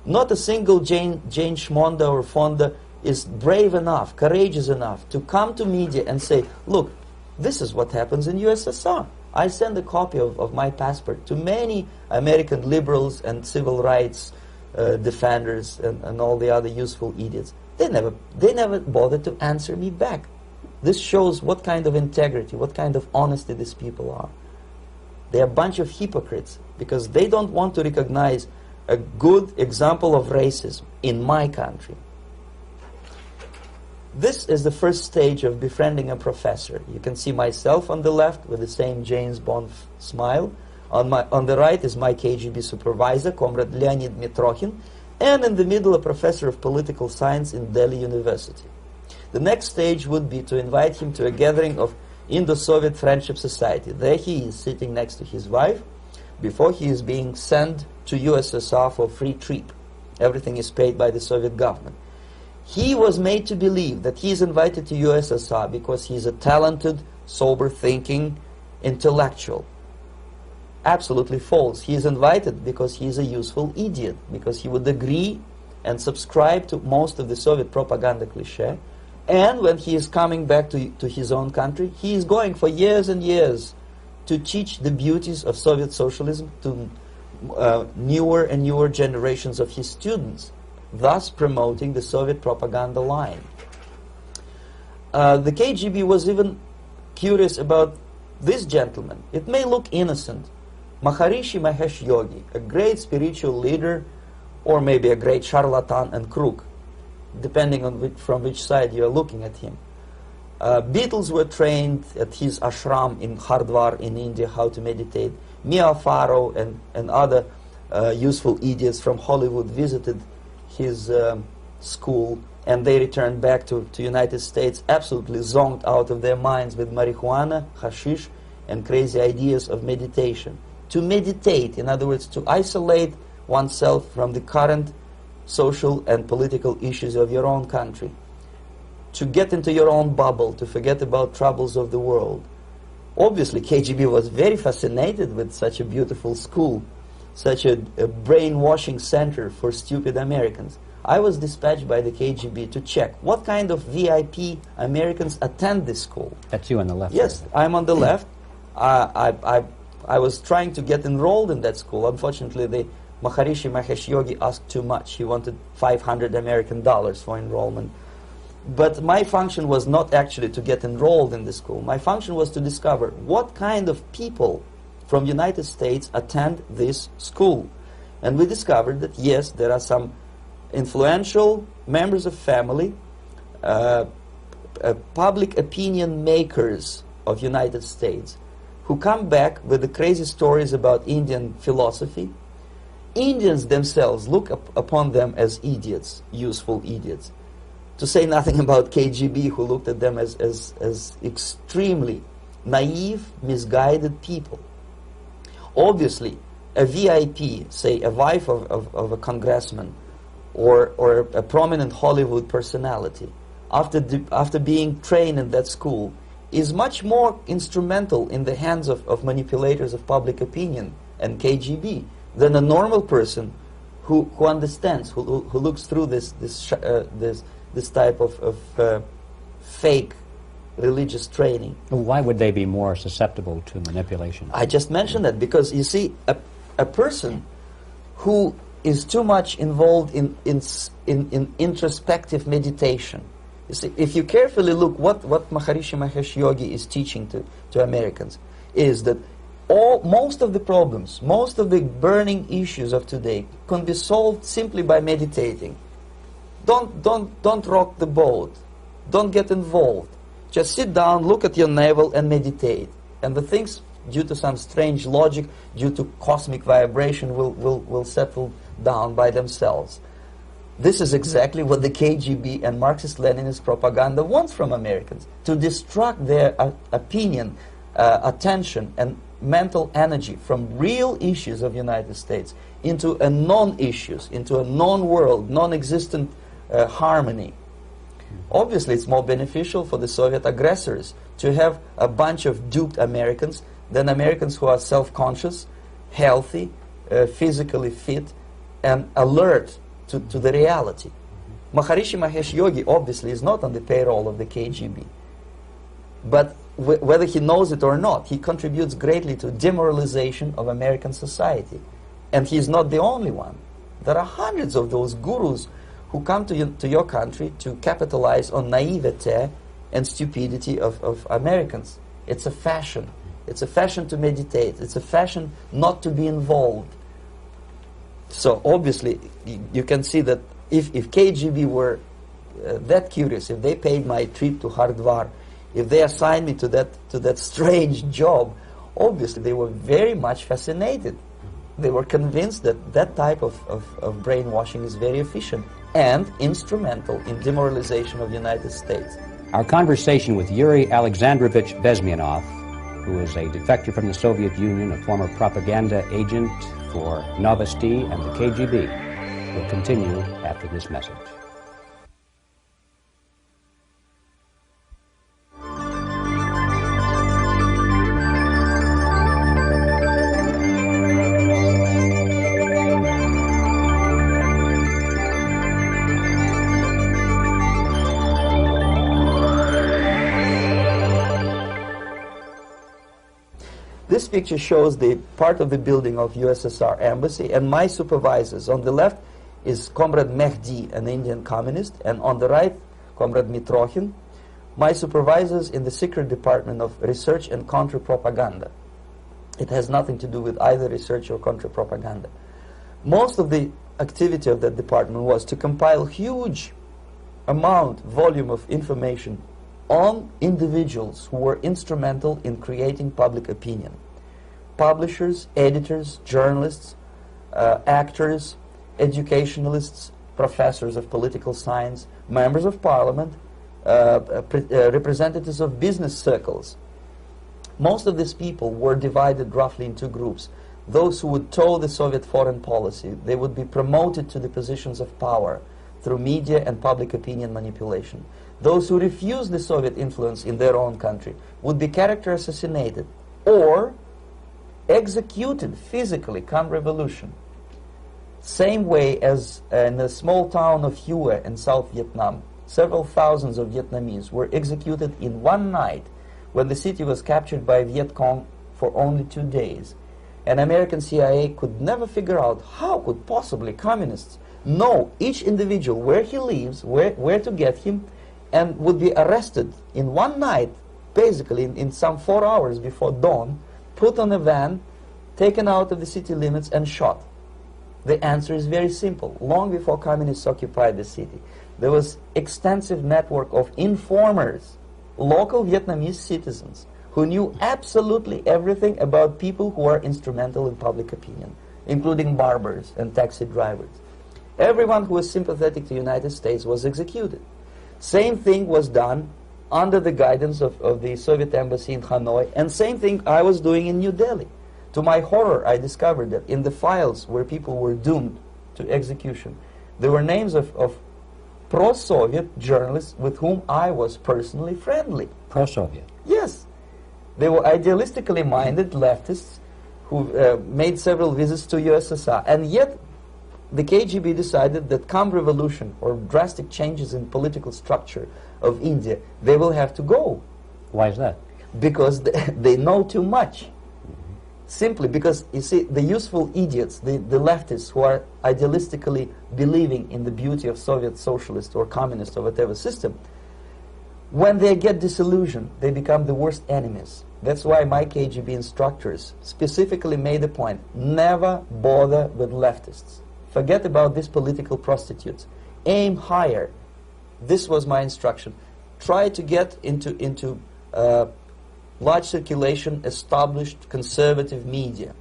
Not a single Jane Schmonda or Fonda is brave enough, courageous enough to come to media and say, look, this is what happens in USSR. I send a copy of my passport to many American liberals and civil rights defenders and all the other useful idiots. They never bothered to answer me back. This shows what kind of integrity, what kind of honesty these people are. They're a bunch of hypocrites because they don't want to recognize a good example of racism in my country. This is the first stage of befriending a professor. You can see myself on the left with the same James Bond smile. On the right is my KGB supervisor, Comrade Leonid Mitrokhin, and in the middle a professor of political science in Delhi University. The next stage would be to invite him to a gathering of Indo-Soviet Friendship Society. There he is sitting next to his wife before he is being sent to USSR for free trip. Everything is paid by the Soviet government. He was made to believe that he is invited to USSR because he is a talented, sober-thinking intellectual. Absolutely false. He is invited because he is a useful idiot, because he would agree and subscribe to most of the Soviet propaganda cliché. And when he is coming back to his own country, he is going for years and years to teach the beauties of Soviet socialism to newer and newer generations of his students, thus promoting the Soviet propaganda line. The KGB was even curious about this gentleman. It may look innocent. Maharishi Mahesh Yogi, a great spiritual leader, or maybe a great charlatan and crook, depending on from which side you are looking at him. Beatles were trained at his ashram in Hardwar in India how to meditate. Mia Farrow and other useful idiots from Hollywood visited his school, and they returned back to United States absolutely zonked out of their minds with marijuana, hashish, and crazy ideas of meditation. To meditate, in other words, to isolate oneself from the current social and political issues of your own country, to get into your own bubble, to forget about troubles of the world. Obviously, KGB was very fascinated with such a beautiful school, such a brainwashing center for stupid Americans. I was dispatched by the KGB to check what kind of VIP Americans attend this school. That's you on the left. Yes, I'm on the left. I was trying to get enrolled in that school. Unfortunately, the Maharishi Mahesh Yogi asked too much. He wanted $500 American for enrollment. But my function was not actually to get enrolled in the school. My function was to discover what kind of people from United States attend this school. And we discovered that, yes, there are some influential members of family, public opinion makers of United States, who come back with the crazy stories about Indian philosophy. Indians themselves look upon them as idiots, useful idiots. To say nothing about KGB, who looked at them as extremely naive, misguided people. Obviously, a VIP, say a wife of a congressman, or a prominent Hollywood personality, after being trained in that school, is much more instrumental in the hands of manipulators of public opinion and KGB than a normal person who understands, who looks through this type of fake religious training. Why would they be more susceptible to manipulation? I just mentioned that because, you see, a person who is too much involved in introspective meditation. You see, if you carefully look what Maharishi Mahesh Yogi is teaching to Americans, is that most of the problems, most of the burning issues of today can be solved simply by meditating. Don't rock the boat. Don't get involved. Just sit down, look at your navel, and meditate. And the things, due to some strange logic, due to cosmic vibration, will settle down by themselves. This is exactly what the KGB and Marxist-Leninist propaganda wants from Americans, to distract their opinion, attention, and mental energy from real issues of the United States into a non-issues, into a non-world, non-existent harmony. Obviously, it's more beneficial for the Soviet aggressors to have a bunch of duped Americans than Americans who are self-conscious, healthy, physically fit, and alert to the reality. Maharishi Mahesh Yogi obviously is not on the payroll of the KGB. But whether he knows it or not, he contributes greatly to demoralization of American society. And he's not the only one. There are hundreds of those gurus who come to your country to capitalize on naivete and stupidity of Americans. It's a fashion. It's a fashion to meditate. It's a fashion not to be involved. So obviously, you can see that if KGB were that curious, if they paid my trip to Hardwar, if they assigned me to that strange job, obviously they were very much fascinated. They were convinced that that type of brainwashing is very efficient and instrumental in demoralization of the United States. Our conversation with Yuri Alexandrovich Bezmenov, who is a defector from the Soviet Union, a former propaganda agent for Novosti and the KGB, will continue after this message. This picture shows the part of the building of USSR embassy, and my supervisors. On the left is Comrade Mehdi, an Indian communist, and on the right, Comrade Mitrokhin, my supervisors in the secret department of research and counter-propaganda. It has nothing to do with either research or counter-propaganda. Most of the activity of that department was to compile huge volume of information on individuals who were instrumental in creating public opinion. Publishers, editors, journalists, actors, educationalists, professors of political science, members of parliament, representatives of business circles. Most of these people were divided roughly in two groups. Those who would toe the Soviet foreign policy, they would be promoted to the positions of power through media and public opinion manipulation. Those who refused the Soviet influence in their own country would be character assassinated or executed physically come revolution. Same way as in the small town of Hue in South Vietnam, several thousands of Vietnamese were executed in one night when the city was captured by Viet Cong for only 2 days. And American CIA could never figure out how could possibly communists know each individual, where he lives, where to get him, and would be arrested in one night, basically in some 4 hours before dawn, put on a van, taken out of the city limits and shot. The answer is very simple. Long before communists occupied the city, there was extensive network of informers, local Vietnamese citizens, who knew absolutely everything about people who are instrumental in public opinion, including barbers and taxi drivers. Everyone who was sympathetic to the United States was executed. Same thing was done under the guidance of the Soviet embassy in Hanoi, and same thing I was doing in New Delhi. To my horror, I discovered that in the files where people were doomed to execution, there were names of pro-Soviet journalists with whom I was personally friendly. Pro-Soviet? Yes. They were idealistically minded leftists who made several visits to USSR, and yet the KGB decided that come revolution or drastic changes in political structure of India, they will have to go. Why is that? Because they know too much. Simply because, you see, the useful idiots, the leftists who are idealistically believing in the beauty of Soviet socialist or communist or whatever system, when they get disillusioned, they become the worst enemies. That's why my KGB instructors specifically made a point, never bother with leftists. Forget about these political prostitutes. Aim higher. This was my instruction. Try to get into large circulation, established conservative media.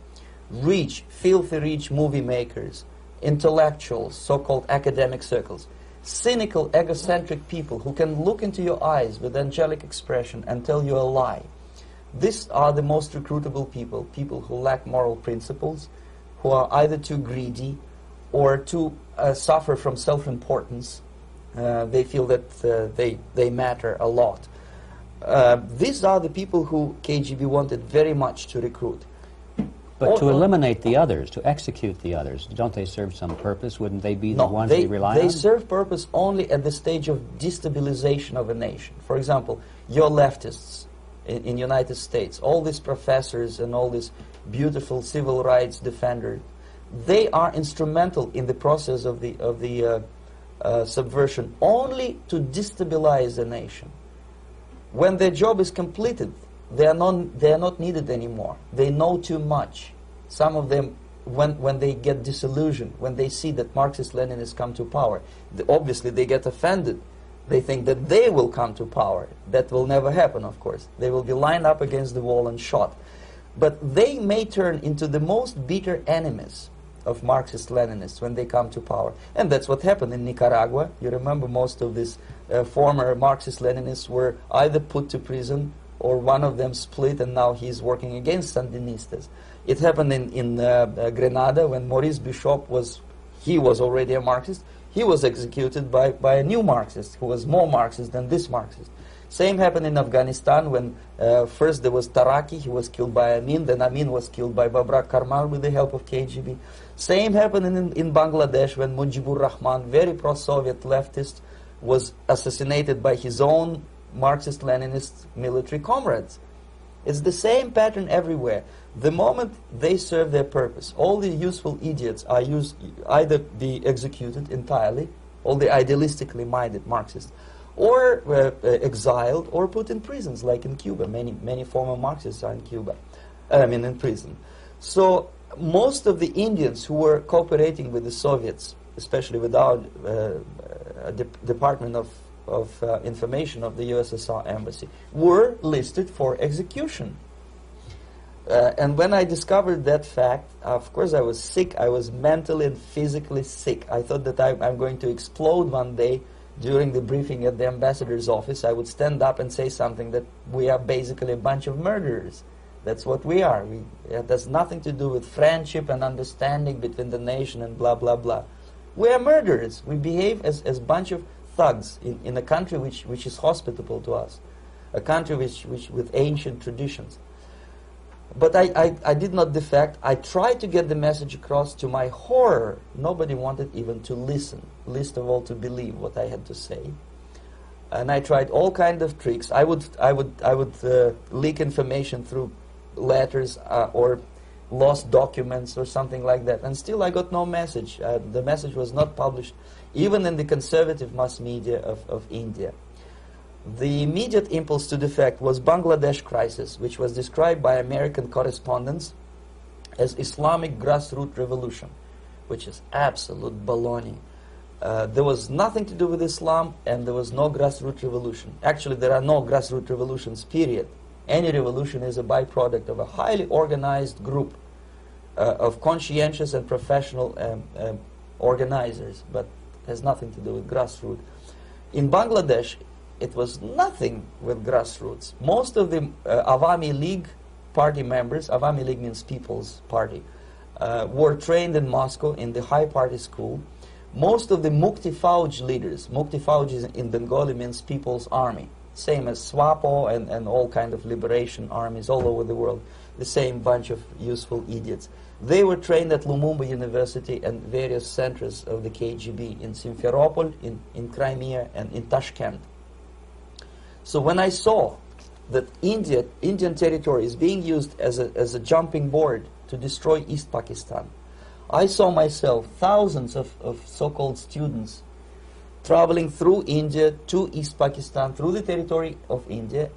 Rich, filthy rich movie makers, intellectuals, so-called academic circles. Cynical, egocentric people who can look into your eyes with angelic expression and tell you a lie. These are the most recruitable people, people who lack moral principles, who are either too greedy or too suffer from self-importance. They feel that they matter a lot. These are the people who KGB wanted very much to recruit. But to eliminate the others, to execute the others, don't they serve some purpose? Wouldn't they be the ones they rely on? They serve purpose only at the stage of destabilization of a nation. For example, your leftists in United States, all these professors and all these beautiful civil rights defenders, they are instrumental in the process of the subversion only to destabilize the nation. When their job is completed, they are not needed anymore. They know too much. Some of them, when they get disillusioned, when they see that Marxist-Leninists come to power, obviously they get offended. They think that they will come to power. That will never happen, of course. They will be lined up against the wall and shot. But they may turn into the most bitter enemies of Marxist-Leninists when they come to power. And that's what happened in Nicaragua. You remember most of these former Marxist-Leninists were either put to prison or one of them split, and now he's working against Sandinistas. It happened in Grenada when Maurice Bishop was already a Marxist. He was executed by a new Marxist who was more Marxist than this Marxist. Same happened in Afghanistan when first there was Taraki, he was killed by Amin, then Amin was killed by Babrak Karmal with the help of KGB. Same happened in Bangladesh when Mujibur Rahman, very pro-Soviet leftist, was assassinated by his own Marxist-Leninist military comrades. It's the same pattern everywhere. The moment they serve their purpose, all the useful idiots are either be executed entirely, all the idealistically minded Marxists, or exiled or put in prisons, like in Cuba. Many former Marxists are in Cuba, in prison. So most of the Indians who were cooperating with the Soviets, especially with our Department of Information of the USSR Embassy, were listed for execution. And when I discovered that fact, of course I was sick. I was mentally and physically sick. I thought that I'm going to explode one day during the briefing at the ambassador's office. I would stand up and say something that we are basically a bunch of murderers. That's what we are. It has nothing to do with friendship and understanding between the nation and blah, blah, blah. We are murderers. We behave as a bunch of thugs in a country which is hospitable to us, a country which with ancient traditions. But I did not defect. I tried to get the message across. To my horror, nobody wanted even to listen, least of all to believe what I had to say. And I tried all kinds of tricks. I would leak information through letters or lost documents or something like that. And still I got no message. The message was not published, even in the conservative mass media of India. The immediate impulse to defect was Bangladesh crisis, which was described by American correspondents as Islamic grassroots revolution, which is absolute baloney. There was nothing to do with Islam, and there was no grassroots revolution. Actually, there are no grassroots revolutions, period. Any revolution is a byproduct of a highly organized group of conscientious and professional organizers, but has nothing to do with grassroots. In Bangladesh, it was nothing with grassroots. Most of the Awami League party members, Awami League means People's Party, were trained in Moscow in the high party school. Most of the Mukti Fauj leaders, Mukti Fauj in Bengali means People's Army, same as SWAPO and all kind of liberation armies all over the world, the same bunch of useful idiots. They were trained at Lumumba University and various centers of the KGB in Simferopol, in Crimea, and in Tashkent. So when I saw that Indian territory is being used as a jumping board to destroy East Pakistan, I saw myself thousands of so-called students traveling through India to East Pakistan, through the territory of India,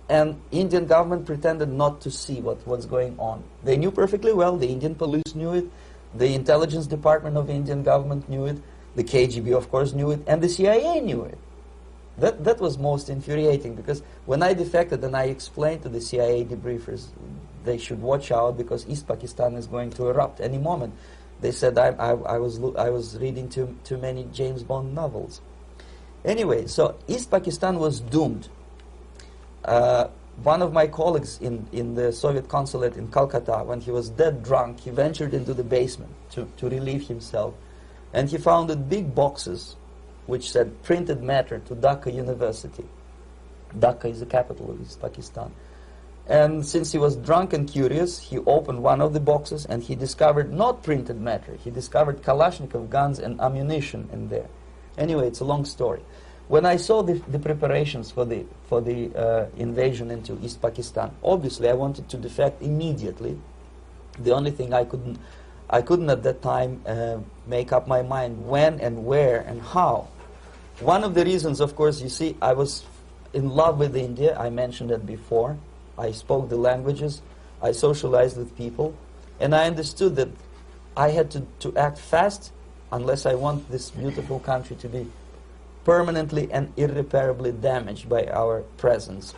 and Indian government pretended not to see what's going on. They knew perfectly well, the Indian police knew it, the intelligence department of the Indian government knew it, the KGB of course knew it, and the CIA knew it. That was most infuriating, because when I defected and I explained to the CIA debriefers they should watch out because East Pakistan is going to erupt any moment, they said I was reading too many James Bond novels. Anyway, so East Pakistan was doomed. One of my colleagues in the Soviet consulate in Calcutta, when he was dead drunk, he ventured into the basement to relieve himself, and he found big boxes which said printed matter to Dhaka University. Dhaka is the capital of East Pakistan. And since he was drunk and curious, he opened one of the boxes and he discovered not printed matter. He discovered Kalashnikov guns and ammunition in there. Anyway, it's a long story. When I saw the preparations for the invasion into East Pakistan, obviously I wanted to defect immediately. The only thing I couldn't at that time make up my mind when and where and how. One of the reasons, of course, you see, I was in love with India. I mentioned that before. I spoke the languages. I socialized with people. And I understood that I had to act fast unless I want this beautiful country to be permanently and irreparably damaged by our presence.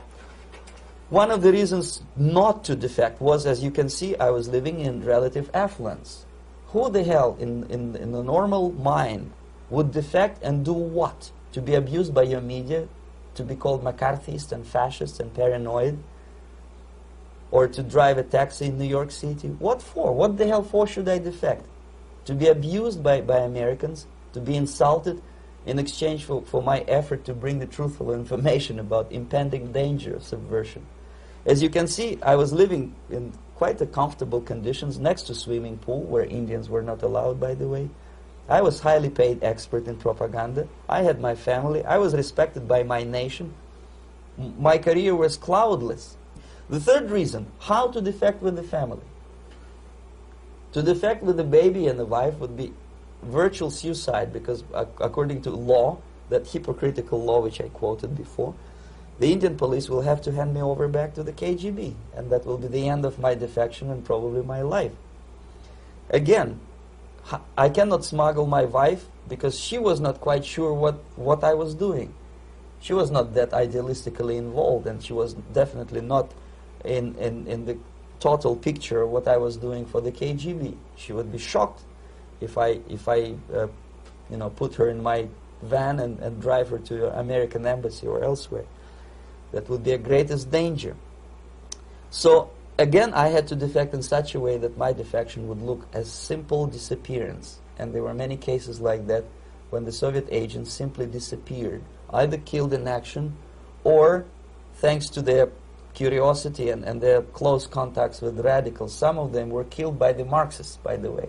One of the reasons not to defect was, as you can see, I was living in relative affluence. Who the hell in the normal mind would defect and do what? To be abused by your media, to be called McCarthyist and fascist and paranoid, or to drive a taxi in New York City? What for? What the hell for should I defect? To be abused by Americans, to be insulted in exchange for my effort to bring the truthful information about impending danger of subversion. As you can see, I was living in quite a comfortable conditions next to swimming pool, where Indians were not allowed, by the way. I was highly paid expert in propaganda. I had my family. I was respected by my nation. My career was cloudless. The third reason, how to defect with the family. To defect with the baby and the wife would be virtual suicide, because according to law, that hypocritical law which I quoted before, the Indian police will have to hand me over back to the KGB, and that will be the end of my defection and probably my life. Again, I cannot smuggle my wife because she was not quite sure what I was doing. She was not that idealistically involved, and she was definitely not in the total picture of what I was doing for the KGB. She would be shocked if I put her in my van and drive her to the American embassy or elsewhere. That would be a greatest danger. So again, I had to defect in such a way that my defection would look as simple disappearance. And there were many cases like that when the Soviet agents simply disappeared, either killed in action or, thanks to their curiosity and their close contacts with radicals, some of them were killed by the Marxists, by the way.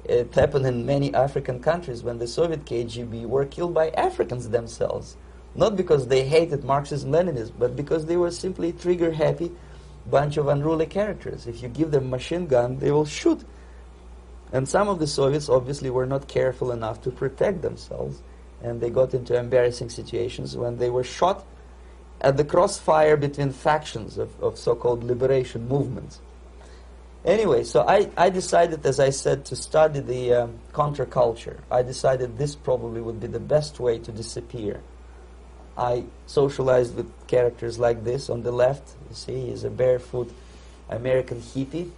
It happened in many African countries when the Soviet KGB were killed by Africans themselves. Not because they hated Marxism-Leninism, but because they were simply trigger-happy bunch of unruly characters. If you give them a machine gun, they will shoot. And some of the Soviets obviously were not careful enough to protect themselves, and they got into embarrassing situations when they were shot at the crossfire between factions of so-called liberation movements. Anyway, so I decided, as I said, to study the counterculture. I decided this probably would be the best way to disappear. I socialized with characters like this. On the left, you see, he's a barefoot American hippie.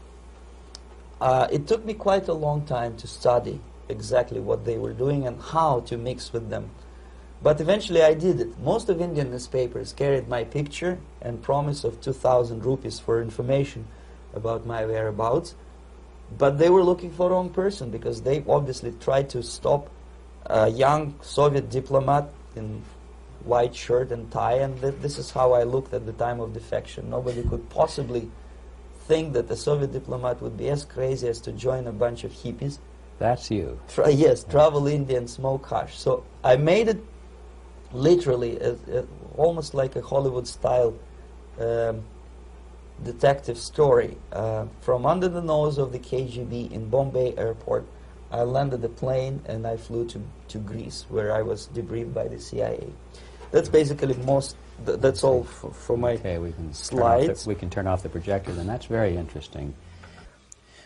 It took me quite a long time to study exactly what they were doing and how to mix with them. But eventually I did it. Most of Indian newspapers carried my picture and promise of 2,000 rupees for information about my whereabouts. But they were looking for the wrong person, because they obviously tried to stop a young Soviet diplomat in white shirt and tie, and this is how I looked at the time of defection. Nobody could possibly think that a Soviet diplomat would be as crazy as to join a bunch of hippies. That's you. Yes, travel India and smoke hash. So I made it literally almost like a Hollywood-style detective story. From under the nose of the KGB in Bombay airport, I landed the plane and I flew to Greece, where I was debriefed by the CIA. That's basically that's all for my slides. We can turn off the projector, then. That's very interesting.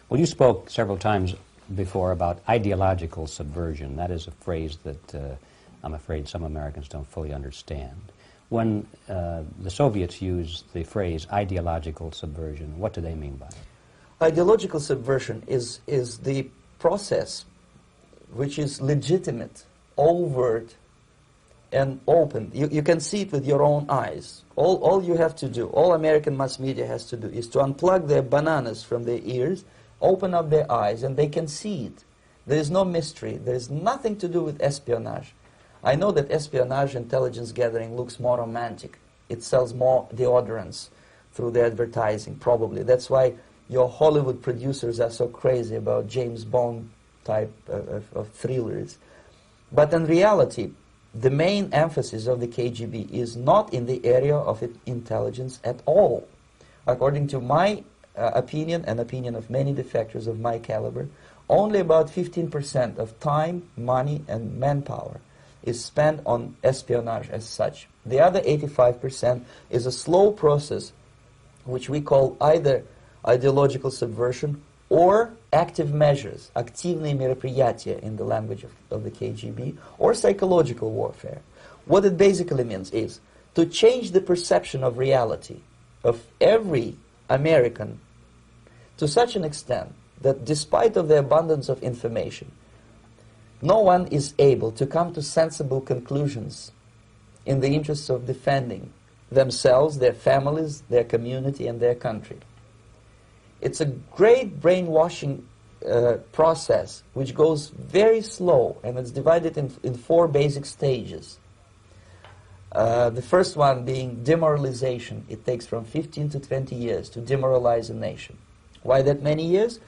Well, you spoke several times before about ideological subversion. That is a phrase that I'm afraid some Americans don't fully understand. When the Soviets use the phrase ideological subversion, what do they mean by it? Ideological subversion is the process which is legitimate, overt, and open. You can see it with your own eyes. All you have to do, all American mass media has to do, is to unplug their bananas from their ears, open up their eyes, and they can see it. There is no mystery. There is nothing to do with espionage. I know that espionage intelligence gathering looks more romantic. It sells more deodorants through the advertising, probably. That's why your Hollywood producers are so crazy about James Bond type of thrillers. But in reality, the main emphasis of the KGB is not in the area of intelligence at all. According to my opinion and opinion of many defectors of my caliber, only about 15% of time, money, and manpower is spent on espionage as such. The other 85% is a slow process which we call either ideological subversion or active measures, активные мероприятия in the language of the KGB, or psychological warfare. What it basically means is to change the perception of reality of every American to such an extent that despite of the abundance of information, no one is able to come to sensible conclusions in the interests of defending themselves, their families, their community, and their country. It's a great brainwashing process which goes very slow, and it's divided in 4 basic stages. The first one being demoralization. It takes from 15 to 20 years to demoralize a nation. Why that many years?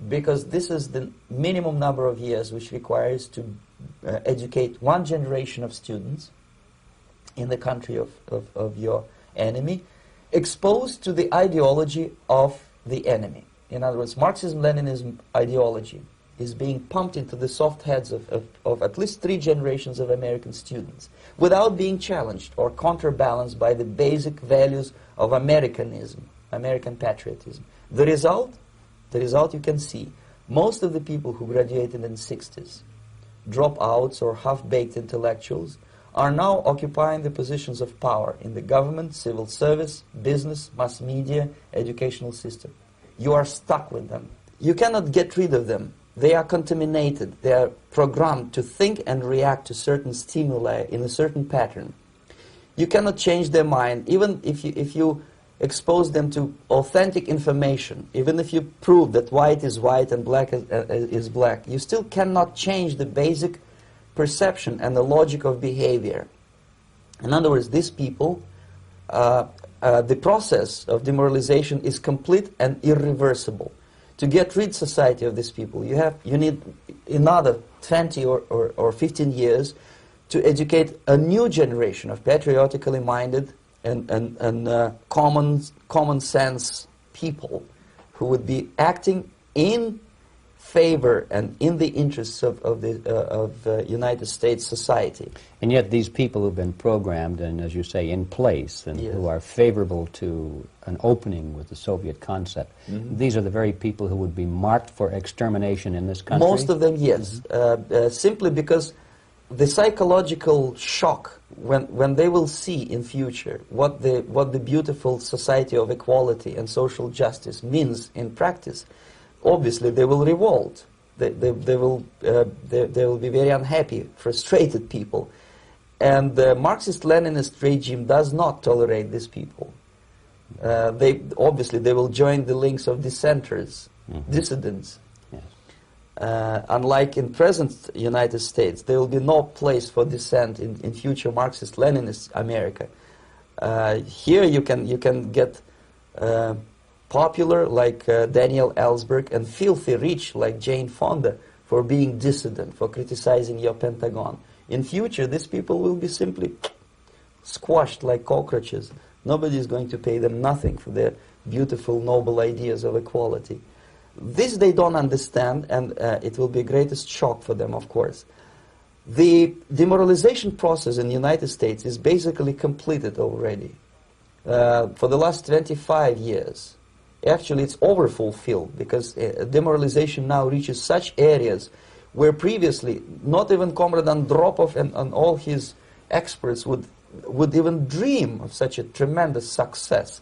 Because this is the minimum number of years which requires to educate one generation of students in the country of your enemy. exposed to the ideology of the enemy. In other words, Marxism-Leninism ideology is being pumped into the soft heads of at least 3 generations of American students without being challenged or counterbalanced by the basic values of Americanism, American patriotism. The result you can see. Most of the people who graduated in the 60s, dropouts or half-baked intellectuals, are now occupying the positions of power in the government, civil service, business, mass media, educational system. You are stuck with them. You cannot get rid of them. They are contaminated. They are programmed to think and react to certain stimuli in a certain pattern. You cannot change their mind, even if you expose them to authentic information, even if you prove that white is white and black is black. You still cannot change the basic perception and the logic of behavior. In other words, these people, the process of demoralization is complete and irreversible. To get rid society of these people, you need another 20 or 15 years to educate a new generation of patriotically minded and common sense people who would be acting in favor and in the interests of United States society. And yet these people who've been programmed and, as you say, in place and Yes. who are favorable to an opening with the Soviet concept, these are the very people who would be marked for extermination in this country? Most of them, yes. Simply because the psychological shock when they will see in future what the beautiful society of equality and social justice means in practice, obviously they will revolt. They will be very unhappy, frustrated people, and the Marxist-Leninist regime does not tolerate these people. They will join the links of dissenters, dissidents. Unlike in present United States, there will be no place for dissent in future Marxist-Leninist America. Here you can get popular like Daniel Ellsberg and filthy rich like Jane Fonda for being dissident, for criticizing your Pentagon. In future, these people will be simply squashed like cockroaches. Nobody is going to pay them nothing for their beautiful, noble ideas of equality. This they don't understand, and it will be greatest shock for them, of course. The demoralization process in the United States is basically completed already. For the last 25 years, actually it's overfulfilled, because demoralization now reaches such areas where previously not even Comrade Andropov and all his experts would even dream of such a tremendous success.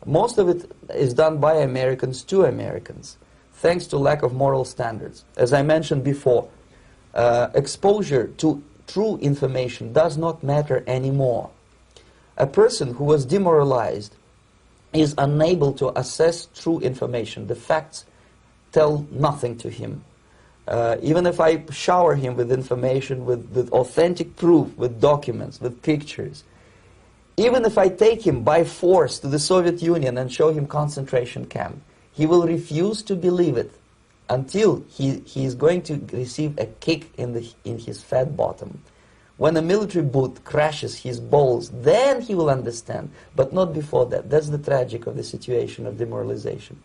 Most of it is done by Americans to Americans, thanks to lack of moral standards. As I mentioned before, exposure to true information does not matter anymore. A person who was demoralized is unable to assess true information. The facts tell nothing to him. Even if I shower him with information, with authentic proof, with documents, with pictures, even if I take him by force to the Soviet Union and show him concentration camp, he will refuse to believe it until he is going to receive a kick in his fat bottom. When a military boot crashes his balls, then he will understand, but not before that. That's the tragic of the situation of demoralization.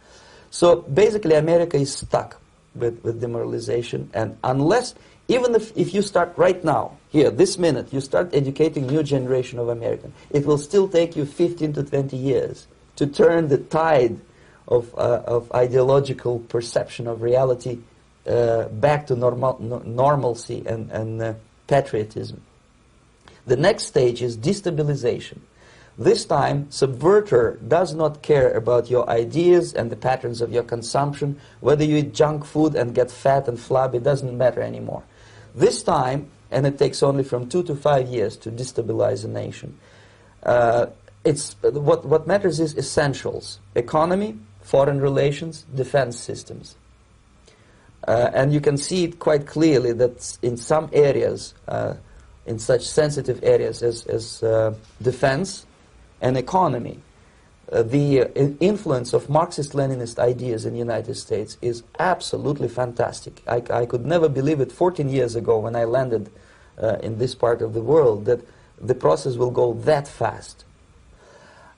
So basically America is stuck with demoralization, and unless, even if you start right now, here, this minute, you start educating new generation of Americans, it will still take you 15 to 20 years to turn the tide of ideological perception of reality back to normalcy and patriotism. The next stage is destabilization. This time, subverter does not care about your ideas and the patterns of your consumption. Whether you eat junk food and get fat and flabby, doesn't matter anymore. This time, and it takes only from 2 to 5 years to destabilize a nation, what matters is essentials: economy, foreign relations, defense systems. And you can see it quite clearly that in some areas, in such sensitive areas as defense and economy, the influence of Marxist-Leninist ideas in the United States is absolutely fantastic. I could never believe it 14 years ago when I landed in this part of the world, that the process will go that fast.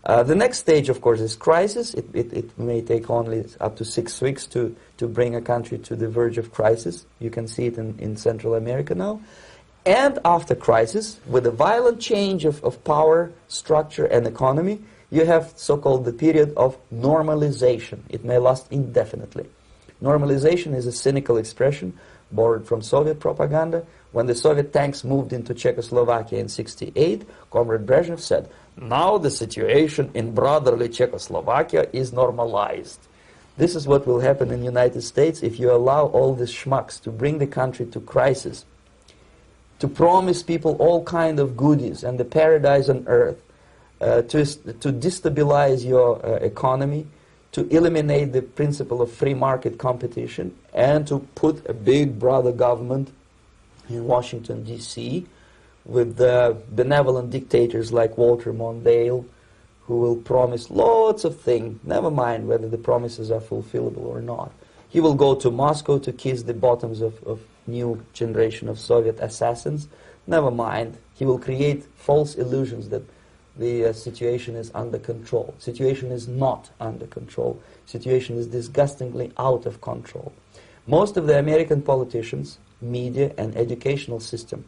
The next stage, of course, is crisis. It may take only up to 6 weeks to bring a country to the verge of crisis. You can see it in Central America now. And after crisis, with a violent change of power, structure, and economy, you have so-called the period of normalization. It may last indefinitely. Normalization is a cynical expression borrowed from Soviet propaganda. When the Soviet tanks moved into Czechoslovakia in '68, Comrade Brezhnev said, "Now the situation in brotherly Czechoslovakia is normalized." This is what will happen in the United States if you allow all these schmucks to bring the country to crisis, to promise people all kind of goodies and the paradise on earth, to destabilize your economy, to eliminate the principle of free market competition, and to put a big brother government in Washington, D.C., with benevolent dictators like Walter Mondale, who will promise lots of things, never mind whether the promises are fulfillable or not. He will go to Moscow to kiss the bottoms of new generation of Soviet assassins, never mind. He will create false illusions that the situation is under control. Situation is not under control. Situation is disgustingly out of control. Most of the American politicians, media, and educational system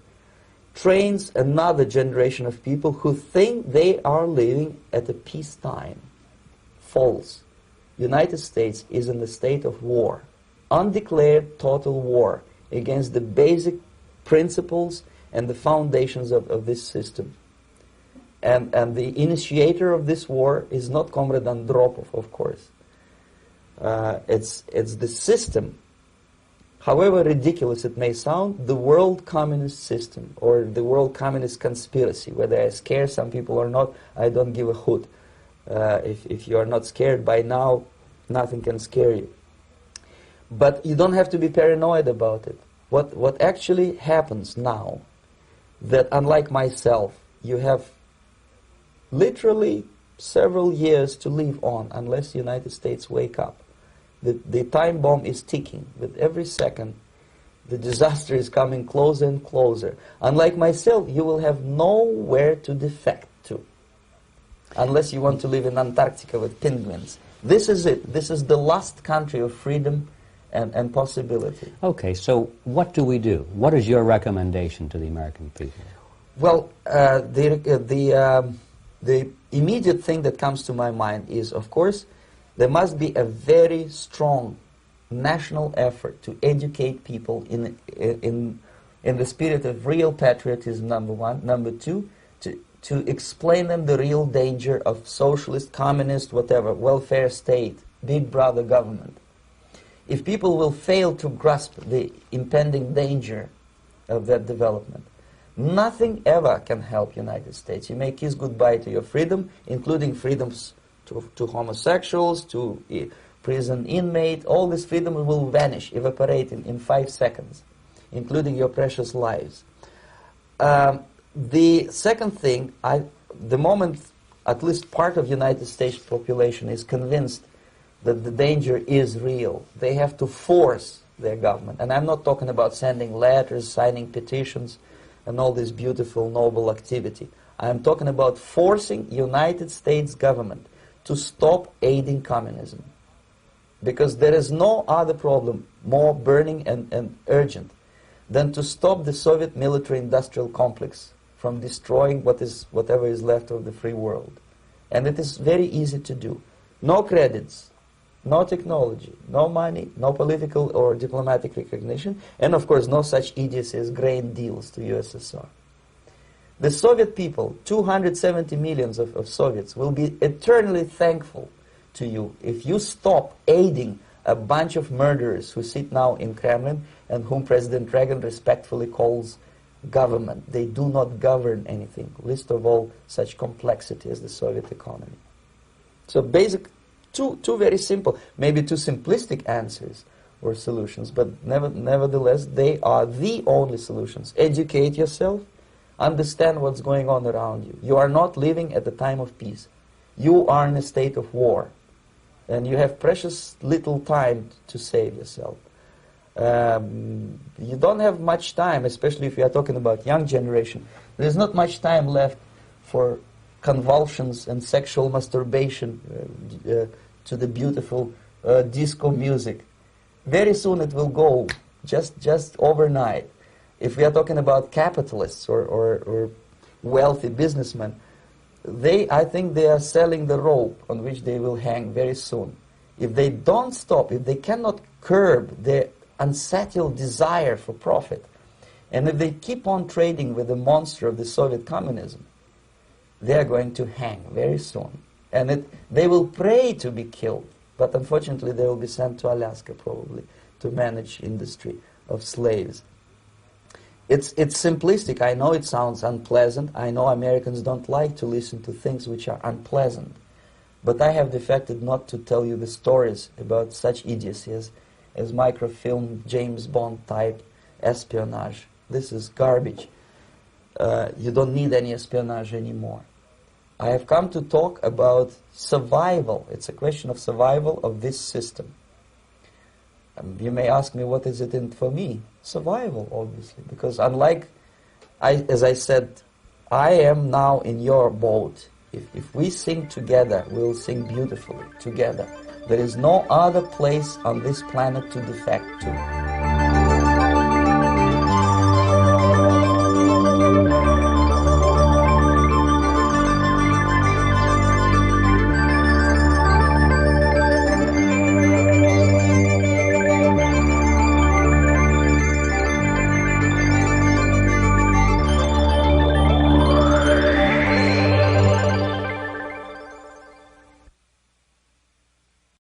trains another generation of people who think they are living at a peacetime. False. United States is in a state of war, undeclared total war against the basic principles and the foundations of this system. And the initiator of this war is not Comrade Andropov, of course. It's the system. However ridiculous it may sound, the world communist system or the world communist conspiracy, whether I scare some people or not, I don't give a hoot. If you are not scared by now, nothing can scare you. But you don't have to be paranoid about it. What actually happens now, that unlike myself, you have literally several years to live on unless the United States wake up. The time bomb is ticking. With every second, the disaster is coming closer and closer. Unlike myself, you will have nowhere to defect to, unless you want to live in Antarctica with penguins. This is it. This is the last country of freedom and possibility. Okay, so what do we do? What is your recommendation to the American people? Well, the immediate thing that comes to my mind is, of course, there must be a very strong national effort to educate people in the spirit of real patriotism, number one. Number two, to explain them the real danger of socialist, communist, whatever, welfare state, big brother government. If people will fail to grasp the impending danger of that development, nothing ever can help United States. You may kiss goodbye to your freedom, including freedoms to homosexuals, to prison inmate. All this freedom will vanish, evaporate in 5 seconds, including your precious lives. The second thing, the moment at least part of United States population is convinced that the danger is real, they have to force their government. And I'm not talking about sending letters, signing petitions, and all this beautiful, noble activity. I'm talking about forcing United States government to stop aiding communism. Because there is no other problem more burning and urgent than to stop the Soviet military-industrial complex from destroying whatever is left of the free world. And it is very easy to do. No credits, no technology, no money, no political or diplomatic recognition, and of course no such idiocy as grain deals to USSR. The Soviet people, 270 millions of Soviets, will be eternally thankful to you if you stop aiding a bunch of murderers who sit now in Kremlin and whom President Reagan respectfully calls government. They do not govern anything, least of all such complexity as the Soviet economy. So basic, two very simple, maybe too simplistic answers or solutions, but nevertheless they are the only solutions. Educate yourself, understand what's going on around you. You are not living at the time of peace. You are in a state of war, and you have precious little time to save yourself. You don't have much time, especially if you are talking about young generation. There's not much time left for convulsions and sexual masturbation to the beautiful disco music. Very soon it will go, just overnight. If we are talking about capitalists or wealthy businessmen, I think they are selling the rope on which they will hang very soon. If they don't stop, if they cannot curb their unsettled desire for profit, and if they keep on trading with the monster of the Soviet communism, they are going to hang very soon. And they will pray to be killed, but unfortunately they will be sent to Alaska probably to manage industry of slaves. It's simplistic. I know it sounds unpleasant. I know Americans don't like to listen to things which are unpleasant. But I have defected not to tell you the stories about such idiocy as microfilm, James Bond type espionage. This is garbage. You don't need any espionage anymore. I have come to talk about survival. It's a question of survival of this system. You may ask me, what is it in for me? Survival, obviously, because unlike, as I said, I am now in your boat. If we sing together, we'll sing beautifully together. There is no other place on this planet to defect to.